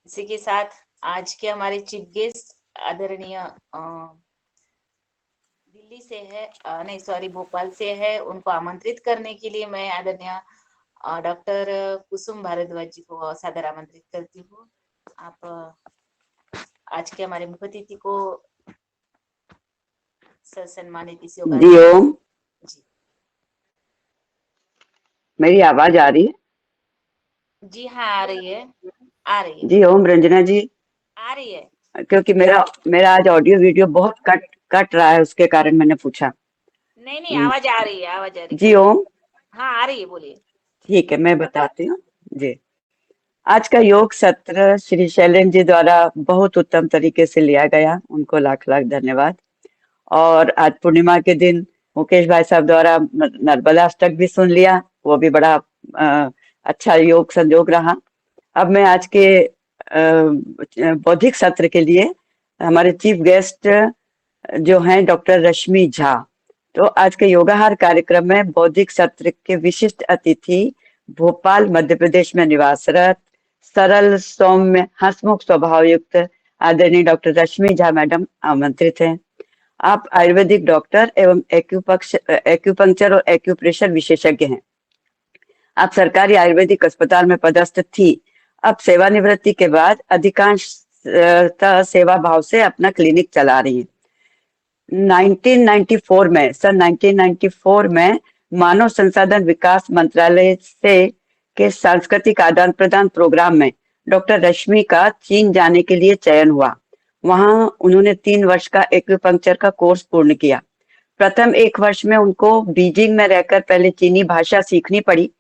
इसी के साथ आज के हमारे चीफ गेस्ट आदरणीय दिल्ली से है, नहीं सॉरी भोपाल से है, उनको आमंत्रित करने के लिए मैं आदरणीय डॉक्टर कुसुम भारद्वाज जी को सादर आमंत्रित करती हूँ। आप आज के हमारे मुख्य अतिथि को सम्मानित इस योगा जी ओम। जी मेरी आवाज आ रही है? जी हाँ, आ रही है, आ रही है, जी ओम रंजना जी। आ रही है। क्योंकि मेरा आज ऑडियो वीडियो बहुत कट रहा है, उसके कारण मैंने पूछा। नहीं आवाज आ रही है, आवाज आ रही है, जी कोई ओम। हाँ आ रही है, बोलिए। ठीक है, मैं बताती हूँ। जी, आज का योग सत्र श्री शैलेंद्र जी द्वारा बहुत उत्तम तरीके से लिया गया, उनको लाख लाख धन्यवाद। और आज पूर्णिमा के दिन मुकेश भाई साहब द्वारा नर्मदा अष्टक भी सुन लिया, वो भी बड़ा अच्छा योग संयोग रहा। अब मैं आज के बौद्धिक सत्र के लिए हमारे चीफ गेस्ट जो हैं डॉक्टर रश्मि झा, तो आज के योगाहार कार्यक्रम में बौद्धिक सत्र के विशिष्ट अतिथि भोपाल मध्य प्रदेश में निवासरत सरल सौम्य हंसमुख स्वभाव युक्त आदरणीय डॉक्टर रश्मि झा मैडम आमंत्रित हैं। आप आयुर्वेदिक डॉक्टर एवं एक्यूपंक्चर और एक्यूप्रेशर विशेषज्ञ हैं। आप सरकारी आयुर्वेदिक अस्पताल में पदस्थ थी। अब सेवानिवृत्ति के बाद अधिकांश सेवा भाव से अपना क्लिनिक चला रही हैं। 1994 में मानव संसाधन विकास मंत्रालय से के सांस्कृतिक आदान प्रदान प्रोग्राम में डॉक्टर रश्मि का चीन जाने के लिए चयन हुआ। वहां उन्होंने 3 वर्ष का एक्यूपंक्चर का कोर्स पूर्ण किया। प्रथम 1 वर्ष में उनको बीजिंग में रहकर पहले चीनी भाषा सीखनी पड़ी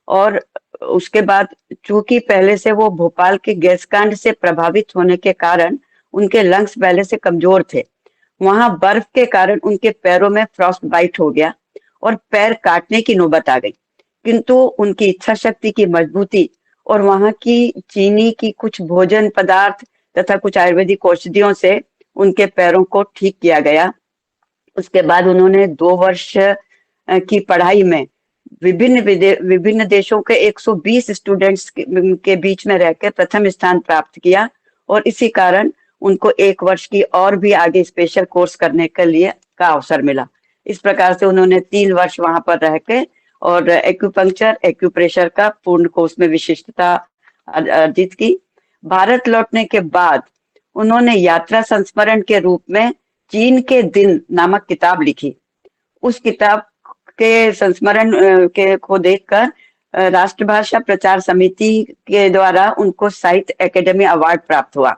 और उसके बाद चूंकि पहले से वो भोपाल के गैस कांड से प्रभावित होने के कारण उनके लंग्स पहले से कमजोर थे। वहां बर्फ के कारण उनके पैरों में फ्रॉस्ट बाइट हो गया और पैर काटने की नौबत आ गई, किंतु उनकी इच्छा शक्ति की मजबूती और वहां की चीनी की कुछ भोजन पदार्थ तथा कुछ आयुर्वेदिक औषधियों से उनके पैरों को ठीक किया गया। उसके बाद उन्होंने 2 वर्ष की पढ़ाई में विभिन्न देशों के 120 स्टूडेंट्स के बीच में रहकर प्रथम स्थान प्राप्त किया और इसी कारण उनको 1 वर्ष की और भी आगे स्पेशल कोर्स करने के लिए का अवसर मिला। इस प्रकार से उन्होंने 3 वर्ष वहां पर रह के और एक्यूपंक्चर एक्यूप्रेशर का पूर्ण कोर्स में विशिष्टता अर्जित की। भारत लौटने के बाद उन्होंने यात्रा संस्मरण के रूप में चीन के दिन नामक किताब लिखी। उस किताब के संस्मरण के को देखकर राष्ट्रभाषा प्रचार समिति के द्वारा उनको साहित्य अकेडमी अवार्ड प्राप्त हुआ।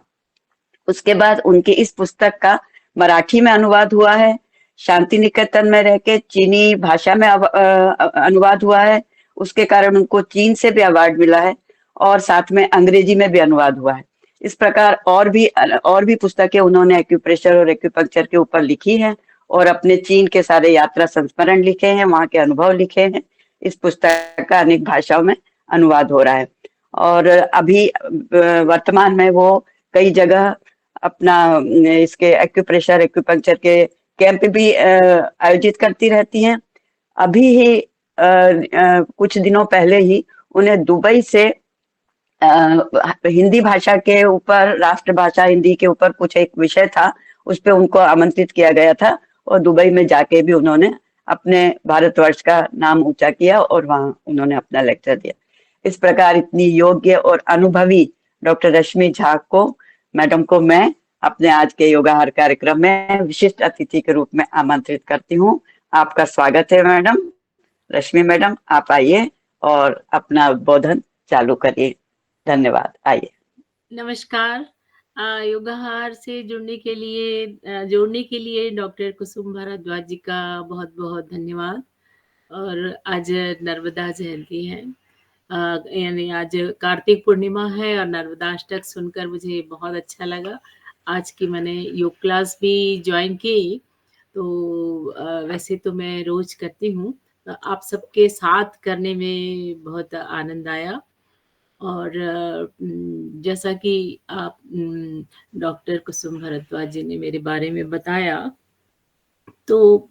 उसके बाद उनकी इस पुस्तक का मराठी में अनुवाद हुआ है, शांति निकेतन में रह के चीनी भाषा में अनुवाद हुआ है, उसके कारण उनको चीन से भी अवार्ड मिला है और साथ में अंग्रेजी में भी अनुवाद हुआ है। इस प्रकार और भी पुस्तकें उन्होंने एक्यूप्रेशर और एक्यूपंक्चर के ऊपर लिखी हैं और अपने चीन के सारे यात्रा संस्मरण लिखे हैं, वहां के अनुभव लिखे हैं। इस पुस्तक का अनेक भाषाओं में अनुवाद हो रहा है और अभी वर्तमान में वो कई जगह अपना इसके एक्यूप्रेशर एक्यूपंक्चर के कैंप भी आयोजित करती रहती हैं। अभी ही कुछ दिनों पहले ही उन्हें दुबई से हिंदी भाषा के ऊपर, राष्ट्रभाषा हिंदी के ऊपर कुछ एक विषय था, उस पे उनको आमंत्रित किया गया था और दुबई में जाके भी उन्होंने अपने भारतवर्ष का नाम ऊंचा किया और वहां उन्होंने अपना लेक्चर दिया। इस प्रकार इतनी योग्य और अनुभवी डॉक्टर रश्मि झा को मैडम को मैं अपने आज के योगाहार कार्यक्रम में विशिष्ट अतिथि के रूप में आमंत्रित करती हूँ। आपका स्वागत है मैडम। रश्मि मैडम, आप आइए और अपना उद्बोधन चालू करिए। धन्यवाद, आइए। नमस्कार। योगाहार से जोड़ने के लिए डॉक्टर कुसुम भारद्वाज जी का बहुत बहुत धन्यवाद। और आज नर्मदा जयंती है, यानी आज कार्तिक पूर्णिमा है और नर्मदा अष्टक सुनकर मुझे बहुत अच्छा लगा। आज की मैंने योग क्लास भी ज्वाइन की, तो वैसे तो मैं रोज करती हूँ, आप सबके साथ करने में बहुत आनंद आया। और जैसा कि आप डॉक्टर कुसुम भारद्वाज जी ने मेरे बारे में बताया, तो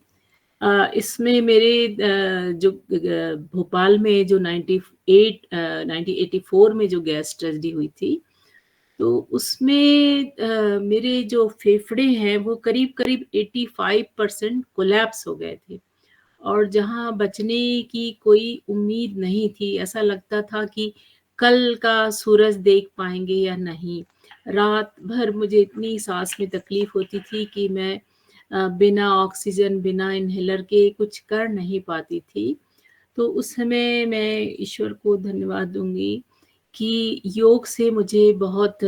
इसमें मेरे जो भोपाल में जो 1984 में जो गैस ट्रेजेडी हुई थी, तो उसमें मेरे जो फेफड़े हैं वो करीब-करीब 85% कोलैप्स हो गए थे और जहाँ बचने की कोई उम्मीद नहीं थी, ऐसा लगता था कि कल का सूरज देख पाएँगे या नहीं। रात भर मुझे इतनी साँस में तकलीफ़ होती थी कि मैं बिना ऑक्सीजन, बिना इन्हेलर के कुछ कर नहीं पाती थी। तो उस समय मैं ईश्वर को धन्यवाद दूँगी कि योग से मुझे बहुत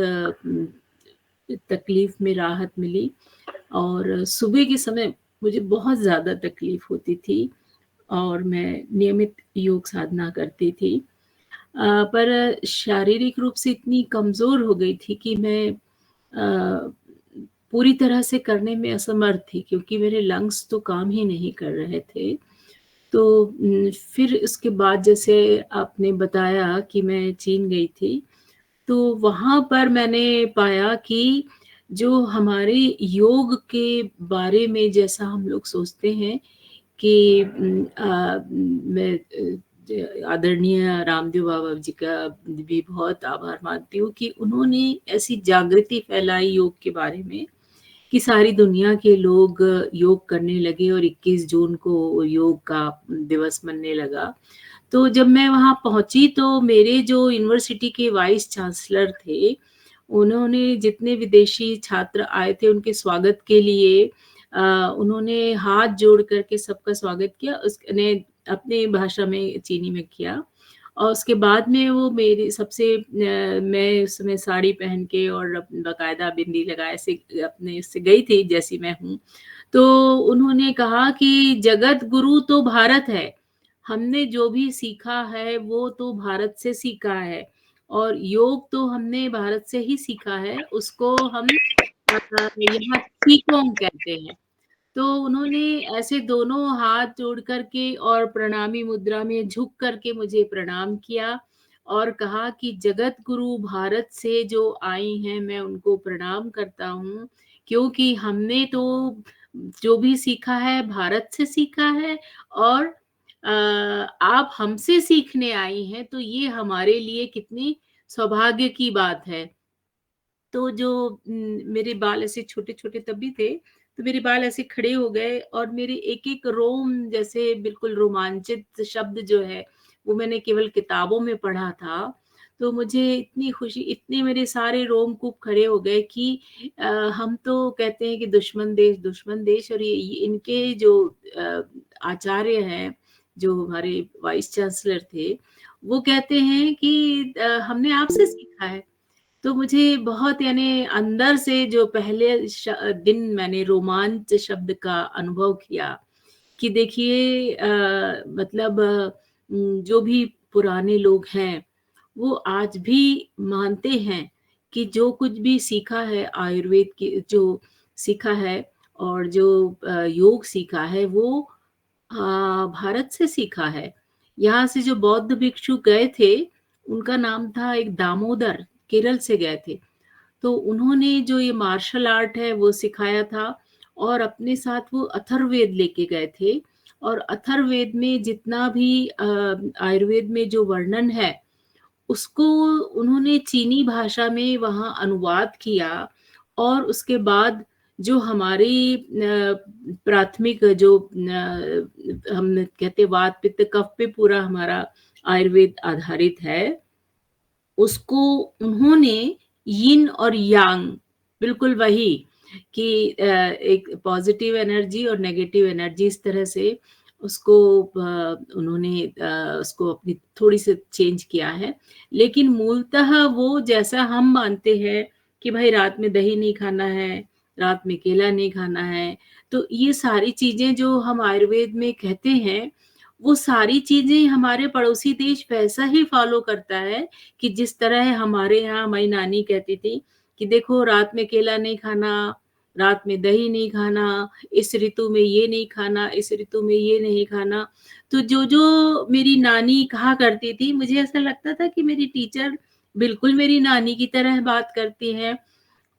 तकलीफ़ में राहत मिली और सुबह के समय मुझे बहुत ज़्यादा तकलीफ़ होती थी और मैं नियमित योग साधना करती थी। पर शारीरिक रूप से इतनी कमज़ोर हो गई थी कि मैं पूरी तरह से करने में असमर्थ थी क्योंकि मेरे लंग्स तो काम ही नहीं कर रहे थे। तो फिर उसके बाद जैसे आपने बताया कि मैं चीन गई थी, तो वहाँ पर मैंने पाया कि जो हमारे योग के बारे में जैसा हम लोग सोचते हैं कि मैं आदरणीय रामदेव बाबा जी का भी बहुत आभार मानती हूँ कि उन्होंने ऐसी जागृति फैलाई योग के बारे में कि सारी दुनिया के लोग योग करने लगे और 21 जून को योग का दिवस मनने लगा। तो जब मैं वहाँ पहुँची तो मेरे जो यूनिवर्सिटी के वाइस चांसलर थे, उन्होंने जितने विदेशी छात्र आए थे उनके स्वागत के लिए उन्होंने हाथ जोड़ कर के सबका स्वागत किया। उसने अपनी भाषा में चीनी में किया और उसके बाद में वो मेरी सबसे मैं उस समय साड़ी पहन के और बाकायदा बिंदी लगाए से अपने इससे गई थी जैसी मैं हूँ। तो उन्होंने कहा कि जगत गुरु तो भारत है। हमने जो भी सीखा है वो तो भारत से सीखा है और योग तो हमने भारत से ही सीखा है। उसको हम यहाँ qigong कहते हैं। तो उन्होंने ऐसे दोनों हाथ जोड़ कर के और प्रणामी मुद्रा में झुक कर के मुझे प्रणाम किया और कहा कि जगत गुरु भारत से जो आई हैं मैं उनको प्रणाम करता हूँ क्योंकि हमने तो जो भी सीखा है भारत से सीखा है और आप हमसे सीखने आई हैं तो ये हमारे लिए कितनी सौभाग्य की बात है। तो जो मेरे बाल ऐसे छोटे-छोटे तब भी थे, तो मेरे बाल ऐसे खड़े हो गए और मेरे एक-एक रोम जैसे बिल्कुल रोमांचित शब्द जो है, वो मैंने केवल किताबों में पढ़ा था। तो मुझे इतनी खुशी इतने मेरे सारे रोमकूप खड़े हो गए कि हम तो कहते हैं कि दुश्मन देश और ये इनके जो आचार्य हैं, जो हमारे वाइस चांसलर थे, वो कहते हैं कि हमने आपसे सीखा है। तो मुझे बहुत यानी अंदर से जो पहले दिन मैंने रोमांच शब्द का अनुभव किया कि देखिए मतलब जो भी पुराने लोग हैं वो आज भी मानते हैं कि जो कुछ भी सीखा है आयुर्वेद की जो सीखा है और जो योग सीखा है वो भारत से सीखा है। यहाँ से जो बौद्ध भिक्षु गए थे, उनका नाम था एक दामोदर, केरल से गए थे। तो उन्होंने जो ये मार्शल आर्ट है वो सिखाया था और अपने साथ वो अथर्ववेद लेके गए थे और अथर्ववेद में जितना भी आयुर्वेद में जो वर्णन है, उसको उन्होंने चीनी भाषा में वहाँ अनुवाद किया और उसके बाद जो हमारी प्राथमिक जो हम कहते वात पित्त कफ पे पूरा हमारा आयुर्वेद आधारित है, उसको उन्होंने यिन और यांग बिल्कुल वही कि एक पॉजिटिव एनर्जी और नेगेटिव एनर्जी इस तरह से उसको उन्होंने उसको अपनी थोड़ी-सी चेंज किया है। लेकिन मूलतः वो जैसा हम मानते हैं कि भाई रात में दही नहीं खाना है, रात में केला नहीं खाना है, तो ये सारी चीज़ें जो हम आयुर्वेद में कहते हैं, वो सारी चीज़ें हमारे पड़ोसी देश वैसा ही फ़ॉलो करता है कि जिस तरह हमारे यहाँ हमारी नानी कहती थी कि देखो रात में केला नहीं खाना, रात में दही नहीं खाना, इस ऋतु में ये नहीं खाना, इस ऋतु में ये नहीं खाना। तो जो-जो मेरी नानी कहा करती थी, मुझे ऐसा लगता था कि मेरी टीचर बिल्कुल मेरी नानी की तरह बात करती हैं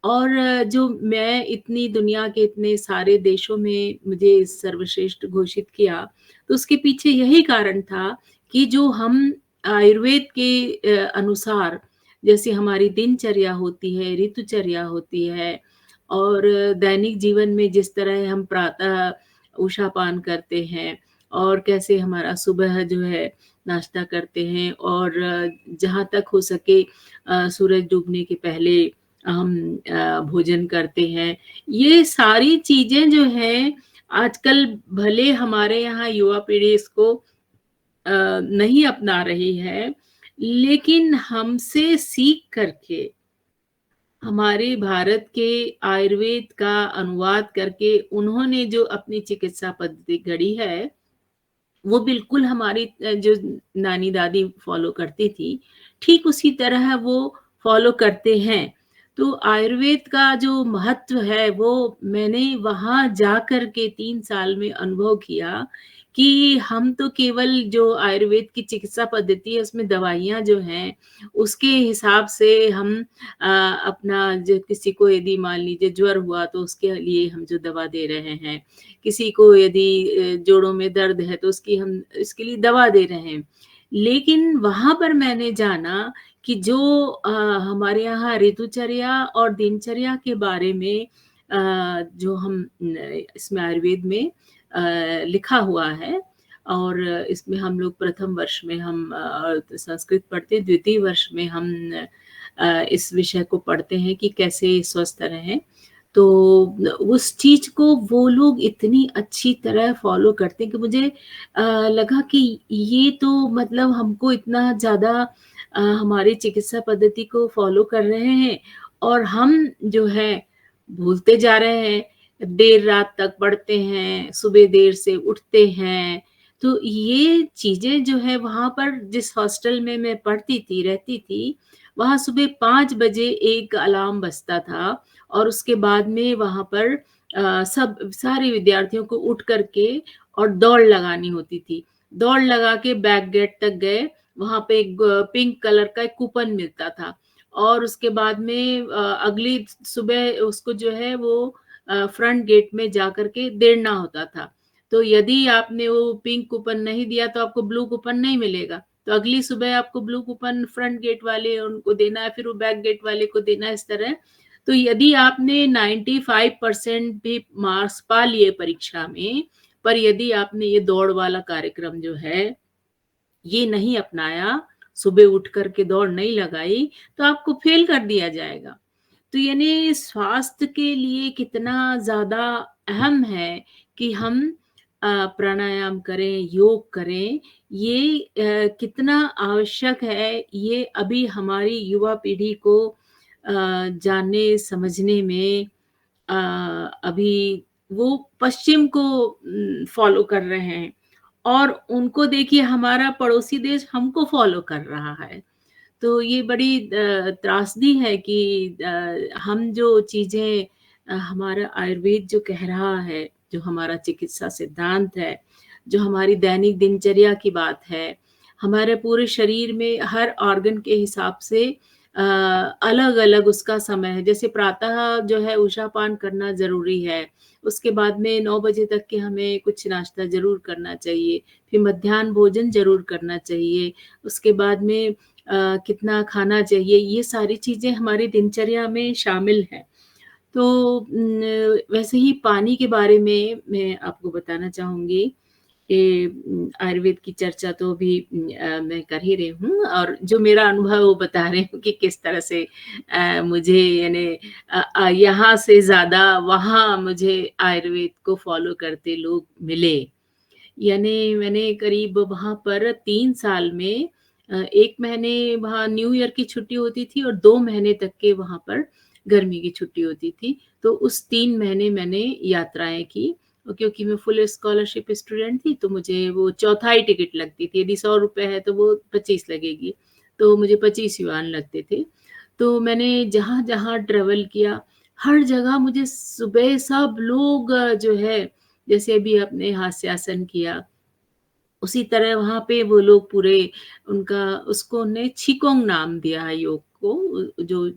और जो मैं इतनी दुनिया के इतने सारे देशों में मुझे सर्वश्रेष्ठ घोषित किया, तो उसके पीछे यही कारण था कि जो हम आयुर्वेद के अनुसार जैसे हमारी दिनचर्या होती है, ऋतुचर्या होती है और दैनिक जीवन में जिस तरह हम प्रातः उषापान करते हैं और कैसे हमारा सुबह जो है नाश्ता करते हैं और जहाँ तक हो सके सूरज डूबने के पहले हम भोजन करते हैं। ये सारी चीज़ें जो हैं आजकल भले हमारे यहाँ युवा पीढ़ी इसको नहीं अपना रही है, लेकिन हमसे सीख करके हमारे भारत के आयुर्वेद का अनुवाद करके उन्होंने जो अपनी चिकित्सा पद्धति गढ़ी है, वो बिल्कुल हमारी जो नानी-दादी फ़ॉलो करती थी, ठीक उसी तरह वो फ़ॉलो करते हैं। तो आयुर्वेद का जो महत्व है, वो मैंने वहाँ जाकर के 3 साल में अनुभव किया कि हम तो केवल जो आयुर्वेद की चिकित्सा पद्धति है, उसमें दवाइयाँ जो हैं, उसके हिसाब से हम अपना जो किसी को यदि मान लीजिए ज्वर हुआ, तो उसके लिए हम जो दवा दे रहे हैं, किसी को यदि जोड़ों में दर्द है तो हम इसके लिए दवा दे रहे हैं। लेकिन वहाँ पर मैंने जाना कि जो हमारे यहाँ ऋतुचर्या और दिनचर्या के बारे में जो हम इसमें आयुर्वेद में लिखा हुआ है और इसमें हम लोग प्रथम वर्ष में हम संस्कृत पढ़ते हैं, द्वितीय वर्ष में हम इस विषय को पढ़ते हैं कि कैसे स्वस्थ रहें। तो उस चीज़ को वो लोग इतनी अच्छी तरह फ़ॉलो करते हैं कि मुझे लगा कि ये तो मतलब हमको इतना ज़्यादा हमारी चिकित्सा पद्धति को फ़ॉलो कर रहे हैं और हम जो है भूलते जा रहे हैं, देर रात तक पढ़ते हैं, सुबह देर से उठते हैं। तो ये चीज़ें जो है वहाँ पर जिस हॉस्टल में मैं पढ़ती थी, रहती थी, वहाँ सुबह 5 बजे एक अलार्म बजता था और उसके बाद में वहाँ पर सब सारे विद्यार्थियों को उठ कर के और दौड़ लगानी होती थी। दौड़ लगा के बैक गेट तक गए, वहाँ पे एक पिंक कलर का एक कूपन मिलता था और उसके बाद में अगली सुबह उसको जो है वो फ्रंट गेट में जाकर के देना होता था। तो यदि आपने वो पिंक कूपन नहीं दिया तो आपको ब्लू कूपन नहीं मिलेगा। तो अगली सुबह आपको ब्लू कूपन फ्रंट गेट वाले उनको देना है, फिर वो बैक गेट वाले को देना है, इस तरह। तो यदि आपने 95% भी मार्क्स पा लिए परीक्षा में, पर यदि आपने ये दौड़ वाला कार्यक्रम जो है, ये नहीं अपनाया, सुबह उठ कर के दौड़ नहीं लगाई, तो आपको फ़ेल कर दिया जाएगा। तो यानी स्वास्थ्य के लिए कितना ज़्यादा अहम है कि हम प्राणायाम करें, योग करें, ये कितना आवश्यक है, ये अभी हमारी युवा पीढ़ी को जानने समझने में अभी वो पश्चिम को फ़ॉलो कर रहे हैं और उनको देखिए हमारा पड़ोसी देश हमको फ़ॉलो कर रहा है। तो ये बड़ी त्रासदी है कि हम जो चीज़ें हमारा आयुर्वेद जो कह रहा है, जो हमारा चिकित्सा सिद्धांत है, जो हमारी दैनिक दिनचर्या की बात है, हमारे पूरे शरीर में हर ऑर्गन के हिसाब से अलग-अलग उसका समय है। जैसे प्रातः जो है उषापान करना ज़रूरी है, उसके बाद में 9 बजे तक के हमें कुछ नाश्ता ज़रूर करना चाहिए, फिर मध्याह्न भोजन ज़रूर करना चाहिए, उसके बाद में कितना खाना चाहिए, ये सारी चीज़ें हमारी दिनचर्या में शामिल हैं। तो वैसे ही पानी के बारे में मैं आपको बताना चाहूँगी कि आयुर्वेद की चर्चा तो अभी मैं कर ही रही हूँ और जो मेरा अनुभव है वो बता रही हूँ कि किस तरह से मुझे यानी यहाँ से ज़्यादा वहाँ मुझे आयुर्वेद को फ़ॉलो करते लोग मिले। यानी मैंने करीब वहाँ पर 3 साल में 1 महीने वहाँ न्यू ईयर की छुट्टी होती थी और 2 महीने तक के वहाँ पर गर्मी की छुट्टी होती थी। तो उस 3 महीने मैंने यात्राएँ की और क्योंकि मैं फुल स्कॉलरशिप स्टूडेंट थी तो मुझे वो चौथाई टिकट लगती थी। यदि ₹100 है तो वो 25 लगेगी, तो मुझे 25 युआन लगते थे। तो मैंने जहाँ-जहाँ ट्रैवल किया, हर जगह मुझे सुबह सब लोग जो है जैसे अभी आपने हास्यासन किया, उसी तरह वहाँ पे वो लोग पूरे उनका उसको उन्होंने छीकोंग नाम दिया है योग को जो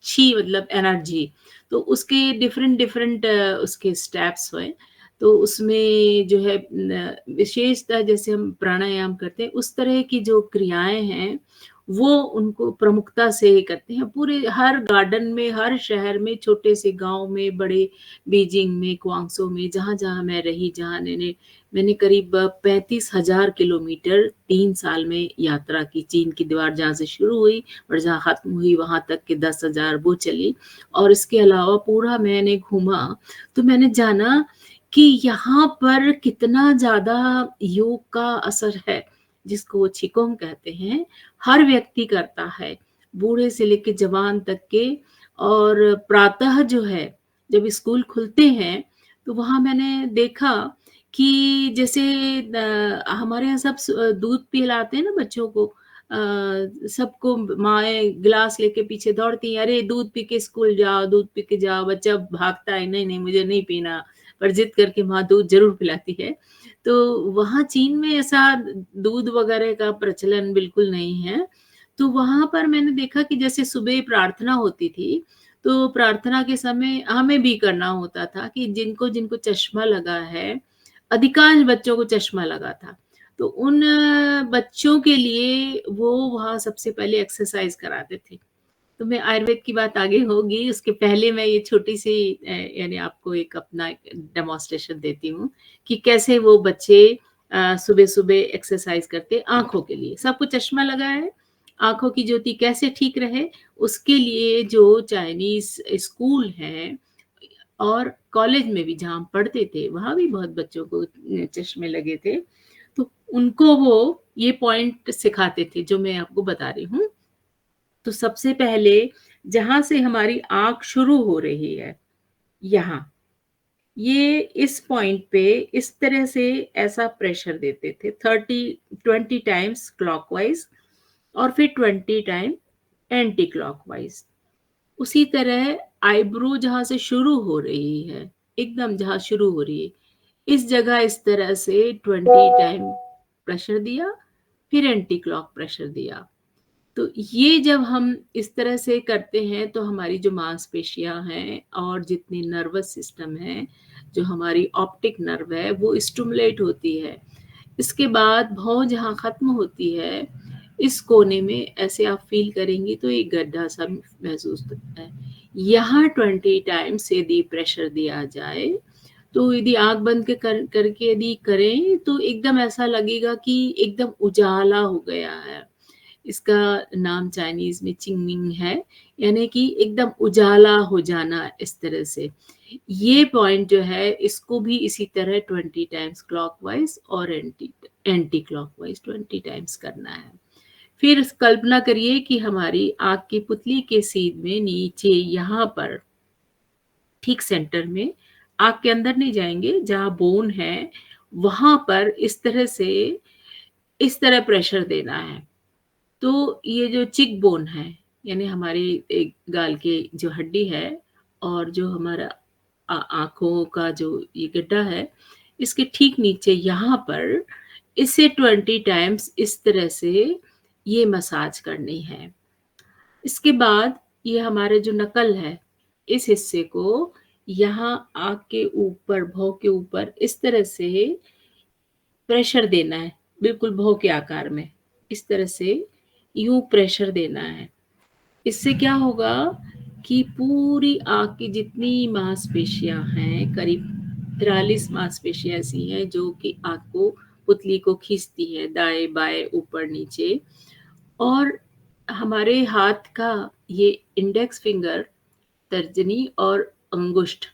छी मतलब एनर्जी, तो उसके डिफरेंट उसके स्टेप्स हैं। तो उसमें जो है विशेषतः जैसे हम प्राणायाम करते हैं, उस तरह की जो क्रियाएँ हैं, वो उनको प्रमुखता से करते हैं। पूरे हर गार्डन में, हर शहर में, छोटे से गाँव में, बड़े बीजिंग में, क्वांग्सो में, जहाँ-जहाँ मैं रही, जहाँ मैंने करीब 35,000 किलोमीटर 3 साल में यात्रा की। चीन की दीवार जहाँ से शुरू हुई और जहाँ ख़त्म हुई वहाँ तक के 10,000 वो चली, और इसके अलावा पूरा मैंने घूमा। तो मैंने जाना कि यहाँ पर कितना ज़्यादा योग का असर है, जिसको वो qigong कहते हैं, हर व्यक्ति करता है, बूढ़े से लेके जवान तक के। और प्रातः जो है, जब स्कूल खुलते हैं, तो वहाँ मैंने देखा कि जैसे हमारे यहाँ सब दूध पिलाते हैं ना बच्चों को, सबको माएँ गिलास लेके पीछे दौड़ती हैं, "अरे! दूध पी के स्कूल जाओ, दूध पी के जाओ।" बच्चा भागता है, "नहीं, नहीं, मुझे नहीं पीना।" पर ज़िद करके माँ दूध ज़रूर पिलाती है। तो वहाँ चीन में ऐसा दूध वगैरह का प्रचलन बिल्कुल नहीं है। तो वहाँ पर मैंने देखा कि जैसे सुबह प्रार्थना होती थी, तो प्रार्थना के समय हमें भी करना होता था कि जिनको-जिनको चश्मा लगा है, अधिकांश बच्चों को चश्मा लगा था। तो उन बच्चों के लिए वो वहाँ सबसे पहले एक्सरसाइज़ कराते थे। तो मैं आयुर्वेद की बात आगे होगी, उसके पहले मैं ये छोटी-सी यानी आपको एक अपना डेमोंस्ट्रेशन देती हूँ कि कैसे वो बच्चे सुबह-सुबह एक्सरसाइज़ करते आँखों के लिए। सबको चश्मा लगा है, आँखों की ज्योति कैसे ठीक रहे, उसके लिए जो चाइनीज़ स्कूल हैं और कॉलेज में भी जहाँ हम पढ़ते थे, वहाँ भी बहुत बच्चों को चश्मे लगे थे। तो उनको वो ये पॉइंट सिखाते थे, जो मैं आपको बता रही हूँ। तो सबसे पहले जहाँ से हमारी आँख शुरू हो रही है, यहाँ, ये इस पॉइंट पे इस तरह से ऐसा प्रेशर देते थे 20 टाइम्स क्लॉकवाइज़ और फिर 20 टाइम एंटी क्लॉकवाइज़। उसी तरह आईब्रो जहाँ से शुरू हो रही है, एकदम जहाँ शुरू हो रही है, इस जगह इस तरह से 20 टाइम प्रेशर दिया, फिर एंटी क्लॉक प्रेशर दिया। तो ये जब हम इस तरह से करते हैं, तो हमारी जो मांसपेशियाँ हैं और जितनी नर्वस सिस्टम है, जो हमारी ऑप्टिक नर्व है, वो स्टिमुलेट होती है। इसके बाद भौं जहाँ ख़त्म होती है, इस कोने में ऐसे आप फ़ील करेंगी तो एक गड्ढा-सा महसूस होता है। यहाँ 20 टाइम्स यदि प्रेशर दिया जाए, तो यदि आँख बंद के करके यदि करें, तो एकदम ऐसा लगेगा कि एकदम उजाला हो गया है। इसका नाम चाइनीज़ में चिंगमिंग है, यानी कि एकदम उजाला हो जाना इस तरह से। ये पॉइंट जो है इसको भी इसी तरह 20 टाइम्स क्लॉकवाइज़ और एंटी क्लॉकवाइज़ 20 टाइम्स करना है। फिर कल्पना करिए कि हमारी आँख की पुतली के सीध में नीचे यहाँ पर ठीक सेंटर में, आँख के अंदर नहीं जाएँगे, जहाँ बोन है, वहाँ पर इस तरह प्रेशर देना है। तो ये जो चिक बोन है, यानी हमारी एक गाल की जो हड्डी है और जो हमारा आँखों का जो ये गड्ढा है, इसके ठीक नीचे यहाँ पर इसे 20 टाइम्स इस तरह से ये मसाज करनी है। इसके बाद ये हमारे जो नकल है, इस हिस्से को यहाँ आँख के ऊपर, भौं के ऊपर इस तरह से प्रेशर देना है, बिल्कुल भौं के आकार में। इस तरह से यूँ प्रेशर देना है। इससे क्या होगा कि पूरी आँख की जितनी मांसपेशियाँ हैं, करीब 43 मांसपेशियाँ ऐसी हैं जो कि आँख को, पुतली को खींचती हैं, दाएँ-बाएँ, ऊपर-नीचे। और हमारे हाथ का ये इंडेक्स फिंगर, तर्जनी और अंगुष्ठ,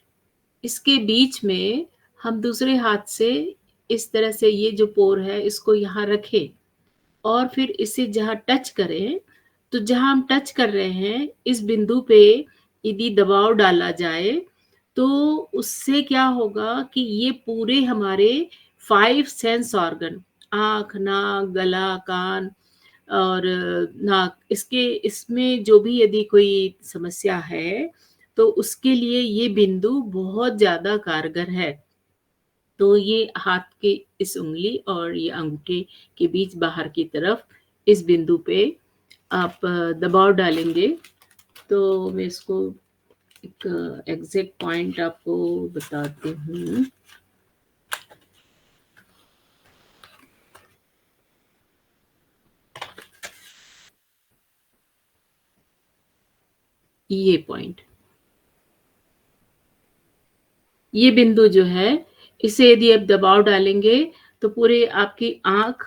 इसके बीच में हम दूसरे हाथ से इस तरह से ये जो पोर है, इसको यहाँ रखें और फिर इसे जहाँ टच करें, तो जहाँ हम टच कर रहे हैं, इस बिंदु पे यदि दबाव डाला जाए, तो उससे क्या होगा कि ये पूरे हमारे 5 सेंस ऑर्गन, आँख, नाक, गला, कान और नाक, इसमें जो भी यदि कोई समस्या है, तो उसके लिए ये बिंदु बहुत ज़्यादा कारगर है। तो ये हाथ के इस उँगली और ये अंगूठे के बीच बाहर की तरफ इस बिंदु पे आप दबाव डालेंगे, तो मैं इसको एक एग्ज़ैक्ट पॉइंट आपको बताती हूँ। ये पॉइंट, ये बिंदु जो है, इसे यदि आप दबाव डालेंगे तो पूरे आपकी आँख,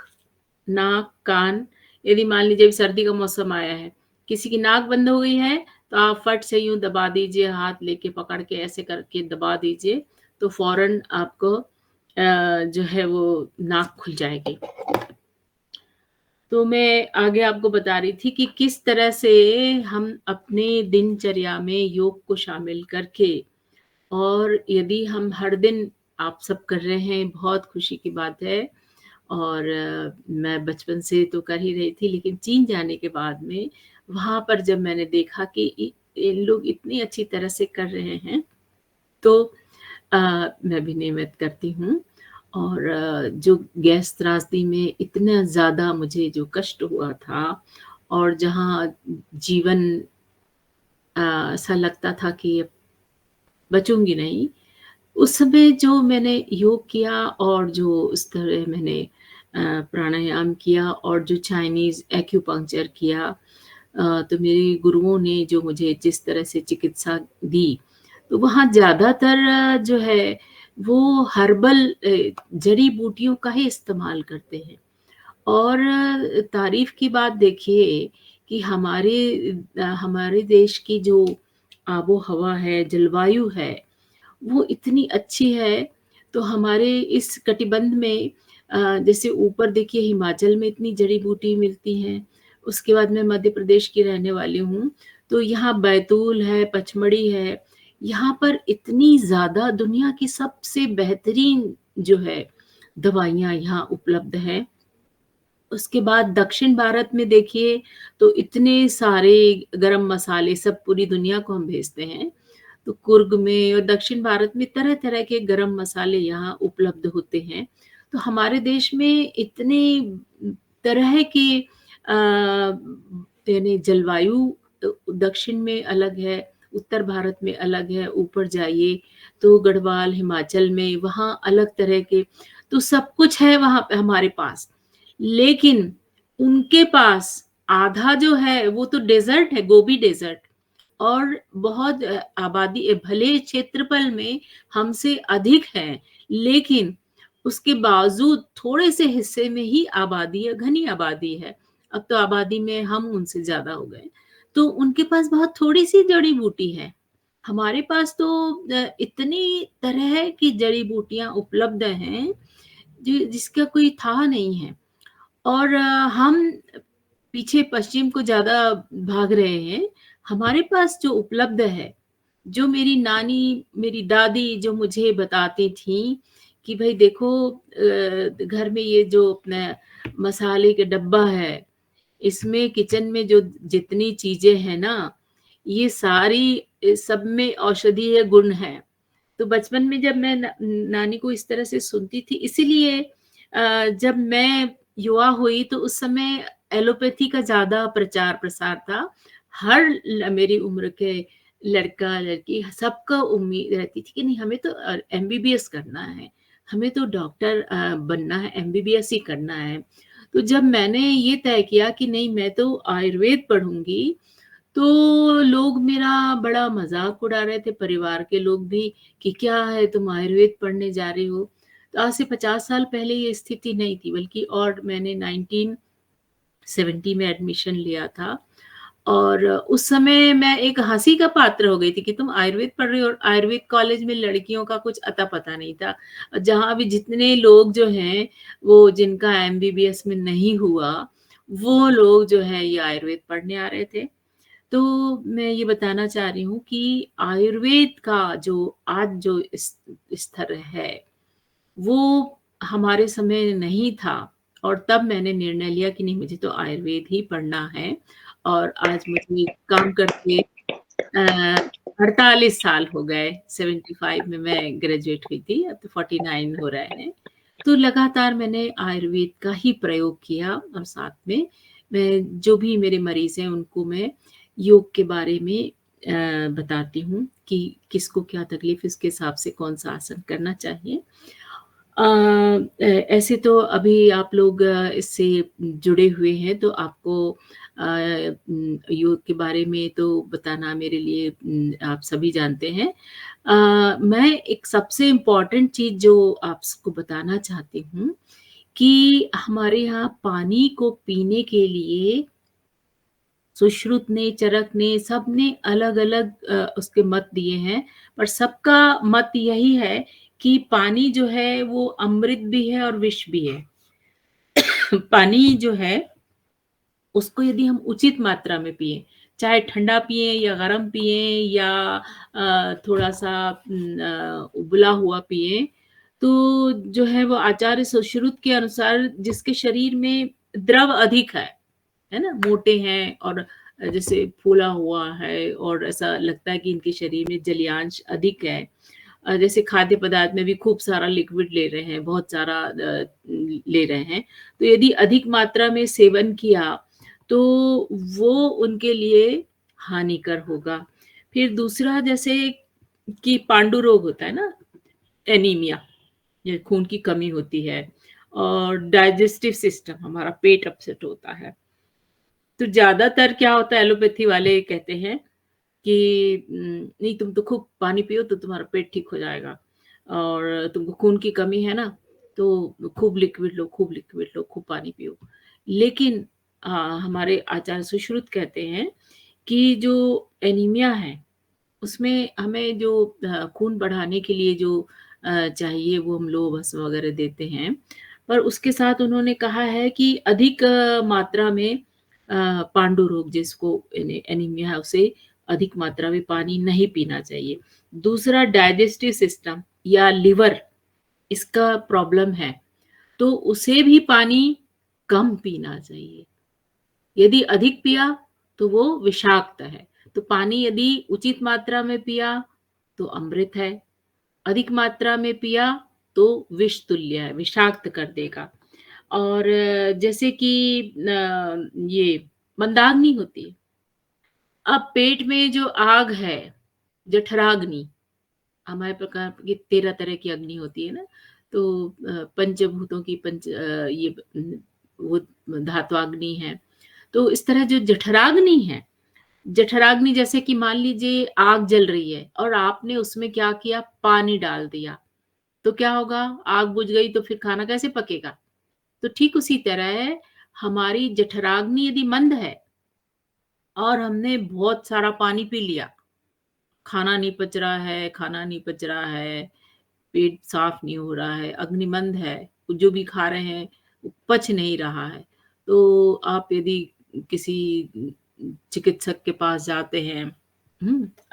नाक, कान, यदि मान लीजिए सर्दी का मौसम आया है, किसी की नाक बंद हो गई है, तो आप फट से यूँ दबा दीजिए, हाथ लेके पकड़ के ऐसे करके दबा दीजिए, तो फ़ौरन आपको जो है वो नाक खुल जाएगी। तो मैं आगे आपको बता रही थी कि किस तरह से हम अपने दिनचर्या में योग को शामिल करके, और यदि हम हर दिन आप सब कर रहे हैं, बहुत खुशी की बात है। और मैं बचपन से तो कर ही रही थी, लेकिन चीन जाने के बाद में वहाँ पर जब मैंने देखा कि इन लोग इतनी अच्छी तरह से कर रहे हैं, तो मैं भी नियमित करती हूँ। और जो गैस त्रासदी में इतना ज़्यादा मुझे जो कष्ट हुआ था, और जहाँ जीवन ऐसा लगता था कि अब बचूँगी नहीं, उस समय जो मैंने योग किया और जो उस तरह मैंने प्राणायाम किया और जो चाइनीज़ एक्यूपंक्चर किया, तो मेरे गुरुओं ने जो मुझे जिस तरह से चिकित्सा दी, तो वहाँ ज़्यादातर जो है वो हर्बल जड़ी-बूटियों का ही इस्तेमाल करते हैं। और तारीफ़ की बात देखिए कि हमारे देश की जो आबो-हवा है, जलवायु है, वो इतनी अच्छी है, तो हमारे इस कटिबंध में जैसे ऊपर देखिए हिमाचल में इतनी जड़ी-बूटी मिलती हैं, उसके बाद मैं मध्य प्रदेश की रहने वाली हूँ, तो यहाँ बैतूल है, पचमढ़ी है, यहाँ पर इतनी ज़्यादा दुनिया की सबसे बेहतरीन जो है दवाइयाँ यहाँ उपलब्ध हैं। उसके बाद दक्षिण भारत में देखिए तो इतने सारे गरम मसाले सब पूरी दुनिया को हम भेजते हैं। तो कुर्ग में और दक्षिण भारत में तरह-तरह के गरम मसाले यहाँ उपलब्ध होते हैं। तो हमारे देश में इतने तरह की यानी जलवायु दक्षिण में अलग है, उत्तर भारत में अलग है, ऊपर जाइए तो गढ़वाल, हिमाचल में वहाँ अलग तरह के, तो सब कुछ है वहाँ पे हमारे पास। लेकिन उनके पास आधा जो है वो तो डेज़र्ट है, गोबी डेज़र्ट, और बहुत आबादी भले क्षेत्रफल में हमसे अधिक है, लेकिन उसके बावजूद थोड़े से हिस्से में ही आबादी है, घनी आबादी है। अब तो आबादी में हम उनसे ज़्यादा हो गए। तो उनके पास बहुत थोड़ी-सी जड़ी-बूटी है। हमारे पास तो इतनी तरह की जड़ी-बूटियाँ उपलब्ध हैं, जिसका कोई था नहीं है। और हम पीछे पश्चिम को ज़्यादा भाग रहे हैं। हमारे पास जो उपलब्ध है, जो मेरी नानी, मेरी दादी जो मुझे बताती थीं कि भई देखो घर में ये जो अपना मसाले का डब्बा है, इसमें किचन में जो जितनी चीज़ें हैं ना, ये सारी सब में औषधीय गुण हैं। तो बचपन में जब मैं नानी को इस तरह से सुनती थी, इसीलिए जब मैं युवा हुई तो उस समय एलोपैथी का ज़्यादा प्रचार-प्रसार था। हर मेरी उम्र के लड़का-लड़की सबका उम्मीद रहती थी कि नहीं हमें तो एमबीबीएस करना है, हमें तो डॉक्टर बनना है, एमबीबीएस ही करना है। तो जब मैंने ये तय किया कि नहीं मैं तो आयुर्वेद पढ़ूँगी, तो लोग मेरा बड़ा मज़ाक उड़ा रहे थे, परिवार के लोग भी, कि क्या है तुम आयुर्वेद पढ़ने जा रही हो? तो आज से 50 साल पहले ये स्थिति नहीं थी, बल्कि और मैंने 1970 में एडमिशन लिया था, और उस समय मैं एक हँसी का पात्र हो गई थी कि तुम आयुर्वेद पढ़ रही हो, और आयुर्वेद कॉलेज में लड़कियों का कुछ अता-पता नहीं था। जहाँ भी जितने लोग जो हैं, वो जिनका एमबीबीएस में नहीं हुआ, वो लोग जो हैं ये आयुर्वेद पढ़ने आ रहे थे। तो मैं ये बताना चाह रही हूँ कि आयुर्वेद का जो आज जो स्तर है, वो हमारे समय नहीं था, और तब मैंने निर्णय लिया कि नहीं मुझे तो आयुर्वेद ही पढ़ना है। और आज मुझे काम करते 48 साल हो गए, 75 में मैं ग्रेजुएट हुई थी, अब तो 49 हो रहे हैं। तो लगातार मैंने आयुर्वेद का ही प्रयोग किया, और साथ में मैं जो भी मेरे मरीज़ हैं उनको मैं योग के बारे में बताती हूँ कि किसको क्या तकलीफ़, इसके हिसाब से कौन-सा आसन करना चाहिए। ऐसे तो अभी आप लोग इससे जुड़े हुए हैं, तो आपको योग के बारे में तो बताना मेरे लिए आप सभी जानते हैं। मैं एक सबसे इम्पोर्टेंट चीज़ जो आपको बताना चाहती हूँ कि हमारे यहाँ पानी को पीने के लिए सुश्रुत ने, चरक ने, सबने अलग-अलग उसके मत दिए हैं, पर सबका मत यही है कि पानी जो है वो अमृत भी है और विष भी है। पानी जो है उसको यदि हम उचित मात्रा में पिएँ, चाहे ठंडा पिएँ या गरम पिएँ या थोड़ा-सा उबला हुआ पिएँ, तो जो है वो आचार्य सुश्रुत के अनुसार जिसके शरीर में द्रव अधिक है ना? मोटे हैं और जैसे फूला हुआ है और ऐसा लगता है कि इनके शरीर में जलीयांश अधिक है। जैसे खाद्य पदार्थ में भी खूब सारा लिक्विड ले रहे हैं, बहुत सारा ले रहे हैं, तो यदि अधिक मात्रा में सेवन किया, तो वो उनके लिए हानिकर होगा। फिर दूसरा जैसे कि पांडु रोग होता है ना, एनीमिया, ये खून की कमी होती है और डाइजेस्टिव सिस्टम हमारा पेट अपसेट होता है। तो ज़्यादातर क्या होता है एलोपैथी वाले कहते हैं कि नहीं तुम तो खूब पानी पियो तो तुम्हारा पेट ठीक हो जाएगा और तुमको खून की कमी है ना तो खूब लिक्विड लो, खूब लिक्विड लो, खूब पानी पियो। लेकिन हमारे आचार्य सुश्रुत कहते हैं कि जो एनीमिया है उसमें हमें जो खून बढ़ाने के लिए जो चाहिए वो हम लोबस वगैरह देते हैं। पर उसके साथ उन्होंने कहा है कि अधिक मात्रा में पांडु रोग जिसको एनीमिया है उसे अधिक मात्रा में पानी नहीं पीना चाहिए। दूसरा डाइजेस्टिव सिस्टम या लिवर इसका प्रॉब्लम है, तो उसे भी पानी कम पीना चाहिए। यदि अधिक पिया तो वो विषाक्त है। तो पानी यदि उचित मात्रा में पिया तो अमृत है, अधिक मात्रा में पिया तो विष तुल्य है, विषाक्त कर देगा। और जैसे कि ये मंदाग्नि होती है। अब पेट में जो आग है, जठराग्नि, हमारे प्रकार की 13 तरह की अग्नि होती है ना, तो पंचभूतों की ये वो धात्वाग्नि है। तो इस तरह जो जठराग्नि है, जठराग्नि जैसे कि मान लीजिए आग जल रही है और आपने उसमें क्या किया, पानी डाल दिया, तो क्या होगा? आग बुझ गई तो फिर खाना कैसे पकेगा? तो ठीक उसी तरह हमारी जठराग्नि यदि मंद है और हमने बहुत सारा पानी पी लिया, खाना नहीं पच रहा है, खाना नहीं पच रहा है, पेट साफ नहीं हो रहा है, अग्नि मंद है, जो भी खा रहे हैं वो पच नहीं रहा है, तो आप यदि किसी चिकित्सक के पास जाते हैं,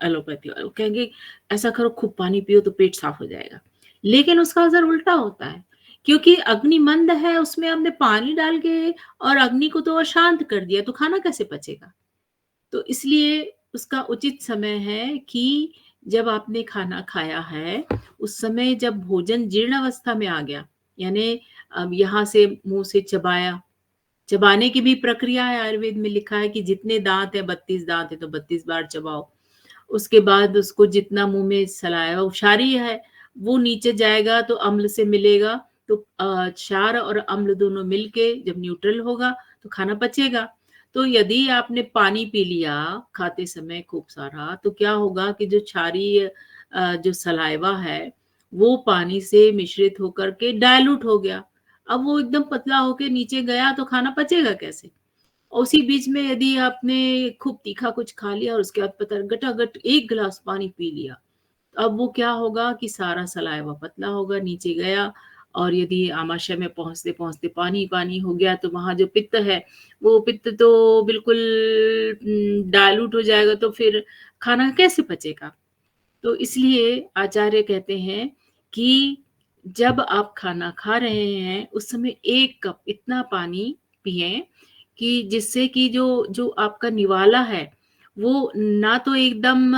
एलोपैथी वाले, वो कहेंगे ऐसा करो खूब पानी पियो तो पेट साफ हो जाएगा। लेकिन उसका असर उल्टा होता है, क्योंकि अग्नि मंद है, उसमें हमने पानी डाल के और अग्नि को तो अशांत कर दिया, तो खाना कैसे पचेगा? तो इसलिए उसका उचित समय है कि जब आपने खाना खाया है, उस समय जब भोजन जीर्ण अवस्था में आ गया, यानी अब यहाँ से मुँह से चबाया, चबाने की भी प्रक्रिया है, आयुर्वेद में लिखा है कि जितने दाँत हैं, 32 दाँत हैं तो 32 बार चबाओ। उसके बाद उसको जितना मुँह में सलाइवा क्षारीय है, वो नीचे जाएगा तो अम्ल से मिलेगा, तो क्षार और अम्ल दोनों मिलके जब न्यूट्रल होगा, तो खाना पचेगा। तो यदि आपने पानी पी लिया खाते समय खूब सारा, तो क्या होगा कि जो क्षारीय जो सलाइवा है, वो पानी से मिश्रित होकर के डायल्यूट हो गया। अब वो एकदम पतला होके नीचे गया तो खाना पचेगा कैसे? और उसी बीच में यदि आपने खूब तीखा कुछ खा लिया और उसके बाद पता गटागट 1 गिलास पानी पी लिया, अब वो क्या होगा कि सारा सलाइवा पतला होगा, नीचे गया और यदि आमाशय में पहुँचते-पहुँचते पानी-पानी हो गया तो वहाँ जो पित्त है, वो पित्त तो बिल्कुल डायल्यूट हो जाएगा तो फिर खाना कैसे पचेगा? तो इसलिए आचार्य कहते हैं कि जब आप खाना खा रहे हैं, उस समय 1 कप इतना पानी पिएँ कि जिससे कि जो जो आपका निवाला है, वो ना तो एकदम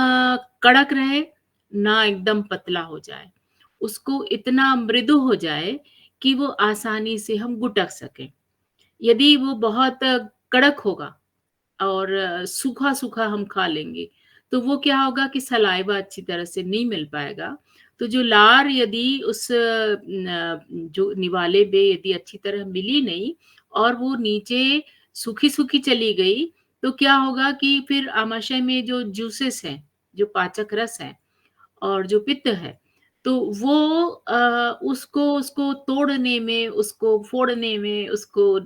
कड़क रहे, ना एकदम पतला हो जाए। उसको इतना मृदु हो जाए कि वो आसानी से हम गुटक सकें। यदि वो बहुत कड़क होगा और सूखा-सूखा हम खा लेंगे, तो वो क्या होगा कि सलाइवा अच्छी तरह से नहीं मिल पाएगा। तो जो लार यदि उस जो निवाले में यदि अच्छी तरह मिली नहीं और वो नीचे सूखी सूखी चली गई तो क्या होगा कि फिर आमाशय में जो जूसेस हैं, जो पाचक रस है और जो पित्त है, तो वो उसको उसको तोड़ने में, उसको फोड़ने में, उसको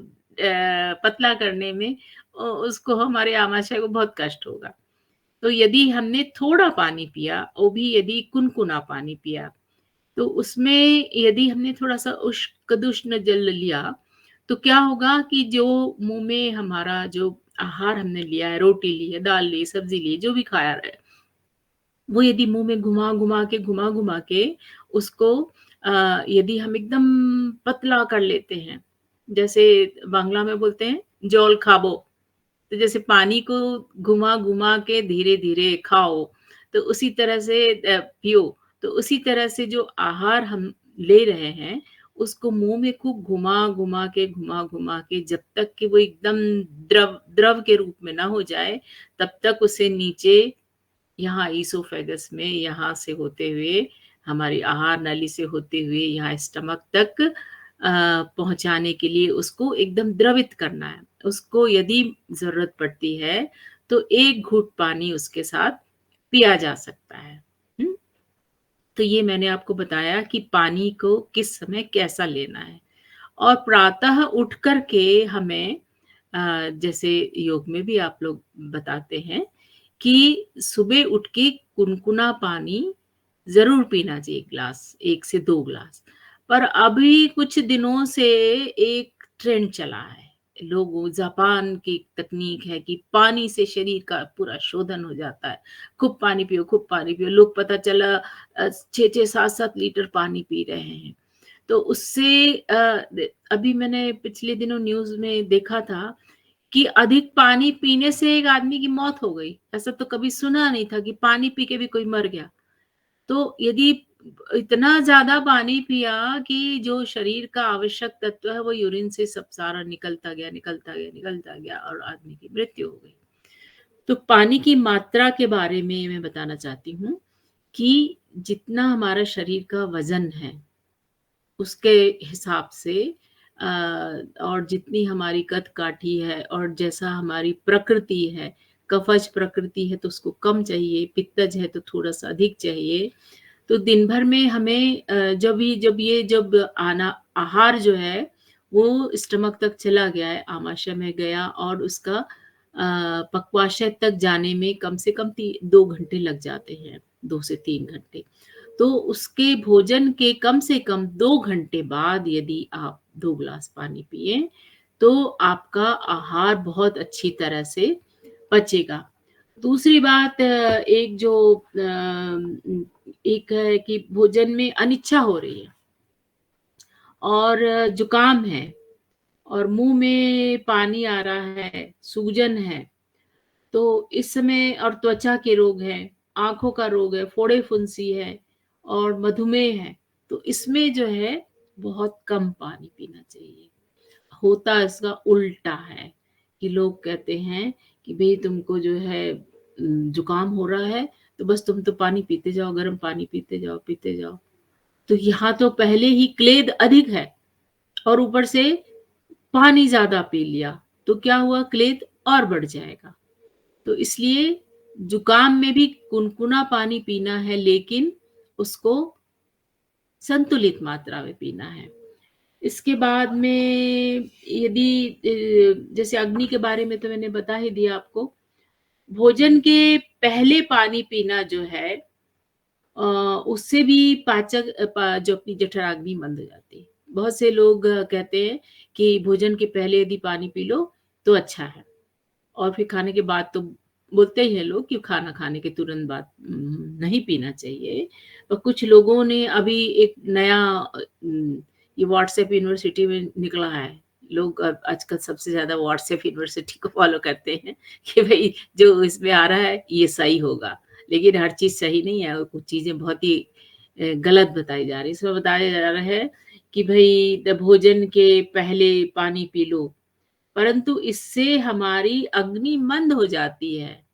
पतला करने में उसको हमारे आमाशय को बहुत कष्ट होगा। तो यदि हमने थोड़ा पानी पिया, वो भी यदि कुनकुना पानी पिया, तो उसमें यदि हमने थोड़ा-सा उष्ण जल लिया, तो क्या होगा कि जो मुँह में हमारा जो आहार हमने लिया है, रोटी ली है, दाल ली, सब्ज़ी ली, जो भी खाया है, वो यदि मुँह में घुमा-घुमा के उसको यदि हम एकदम पतला कर लेते हैं, जैसे बांग्ला में बोलते हैं, जौल खाबो। तो जैसे पानी को घुमा-घुमा के धीरे-धीरे खाओ, तो उसी तरह से पियो। तो उसी तरह से जो आहार हम ले रहे हैं, उसको मुँह में खूब घुमा-घुमा के जब तक कि वो एकदम द्रव द्रव के रूप में ना हो जाए, तब तक उसे नीचे यहाँ ईसोफेगस में यहाँ से होते हुए, हमारी आहार नली से होते हुए यहाँ स्टमक तक पहुँचाने के लिए उसको एकदम द्रवित करना है। उसको यदि ज़रूरत पड़ती है, तो 1 घूँट पानी उसके साथ पिया जा सकता है। हुँ? तो ये मैंने आपको बताया कि पानी को किस समय कैसा लेना है। और प्रातः उठ कर के हमें जैसे योग में भी आप लोग बताते हैं कि सुबह उठ के गुनगुना पानी ज़रूर पीना चाहिए, 1 ग्लास, 1 से 2 ग्लास। पर अभी कुछ दिनों से एक ट्रेंड चला है। लोग जापान की तकनीक है कि पानी से शरीर का पूरा शोधन हो जाता है। खूब पानी पियो, खूब पानी पियो। लोग पता चला 6-6, 7-7 लीटर पानी पी रहे हैं। तो उससे अभी मैंने पिछले दिनों न्यूज़ में देखा था कि अधिक पानी पीने से एक आदमी की मौत हो गई। ऐसा तो कभी सुना नहीं था कि पानी पी के भी कोई मर गया। तो यदि इतना ज़्यादा पानी पिया कि जो शरीर का आवश्यक तत्व है वो यूरिन से सब सारा निकलता गया और आदमी की मृत्यु हो गई। तो पानी की मात्रा के बारे में मैं बताना चाहती हूँ कि जितना हमारा शरीर का वज़न है उसके हिसाब से और जितनी हमारी कद-काठी है और जैसा हमारी प्रकृति है, कफज प्रकृति है तो उसको कम चाहिए, पित्तज है तो थोड़ा-सा अधिक चाहिए। तो दिन भर में हमें जब आहार जो है वो स्टमक तक चला गया है, आमाशय में गया और उसका पक्वाशय तक जाने में कम से कम 2 घंटे लग जाते हैं, 2 से 3 घंटे। तो उसके भोजन के कम से कम 2 घंटे बाद यदि आप 2 ग्लास पानी पिएँ, तो आपका आहार बहुत अच्छी तरह से पचेगा। दूसरी बात एक है कि भोजन में अनिच्छा हो रही है और जुकाम है और मुँह में पानी आ रहा है, सूजन है, तो इस समय और त्वचा के रोग हैं, आँखों का रोग है, फोड़े-फुंसी है और मधुमेह है, तो इसमें जो है बहुत कम पानी पीना चाहिए। होता इसका उल्टा है कि लोग कहते हैं कि भई तुमको जो है जुकाम हो रहा है, तो बस तुम तो पानी पीते जाओ, गर्म पानी पीते जाओ। तो यहाँ तो पहले ही क्लेद अधिक है और ऊपर से पानी ज़्यादा पी लिया, तो क्या हुआ क्लेद और बढ़ जाएगा। तो इसलिए जुकाम में भी गुनगुना पानी पीना है लेकिन उसको संतुलित मात्रा में पीना है। इसके बाद में यदि जैसे अग्नि के बारे में तो मैंने बता ही दिया आपको। भोजन के पहले पानी पीना जो है उससे भी पाचक जो अपनी जठराग्नि मंद हो जाती है। बहुत से लोग कहते हैं कि भोजन के पहले यदि पानी पी लो तो अच्छा है और फिर खाने के बाद तो बोलते ही हैं लोग कि खाना खाने के तुरंत बाद नहीं पीना चाहिए। और कुछ लोगों ने अभी एक नया ये व्हाट्सएप यूनिवर्सिटी में निकला है। लोग आजकल सबसे ज़्यादा व्हाट्सएप यूनिवर्सिटी को फ़ॉलो करते हैं कि भई जो इसमें आ रहा है ये सही होगा। लेकिन हर चीज़ सही नहीं है और कुछ चीज़ें बहुत ही गलत बताई जा रही है। इसमें बताया जा रहा है कि भई भोजन के पहले पानी पी लो, परंतु इससे हमारी अग्नि मंद हो जाती है।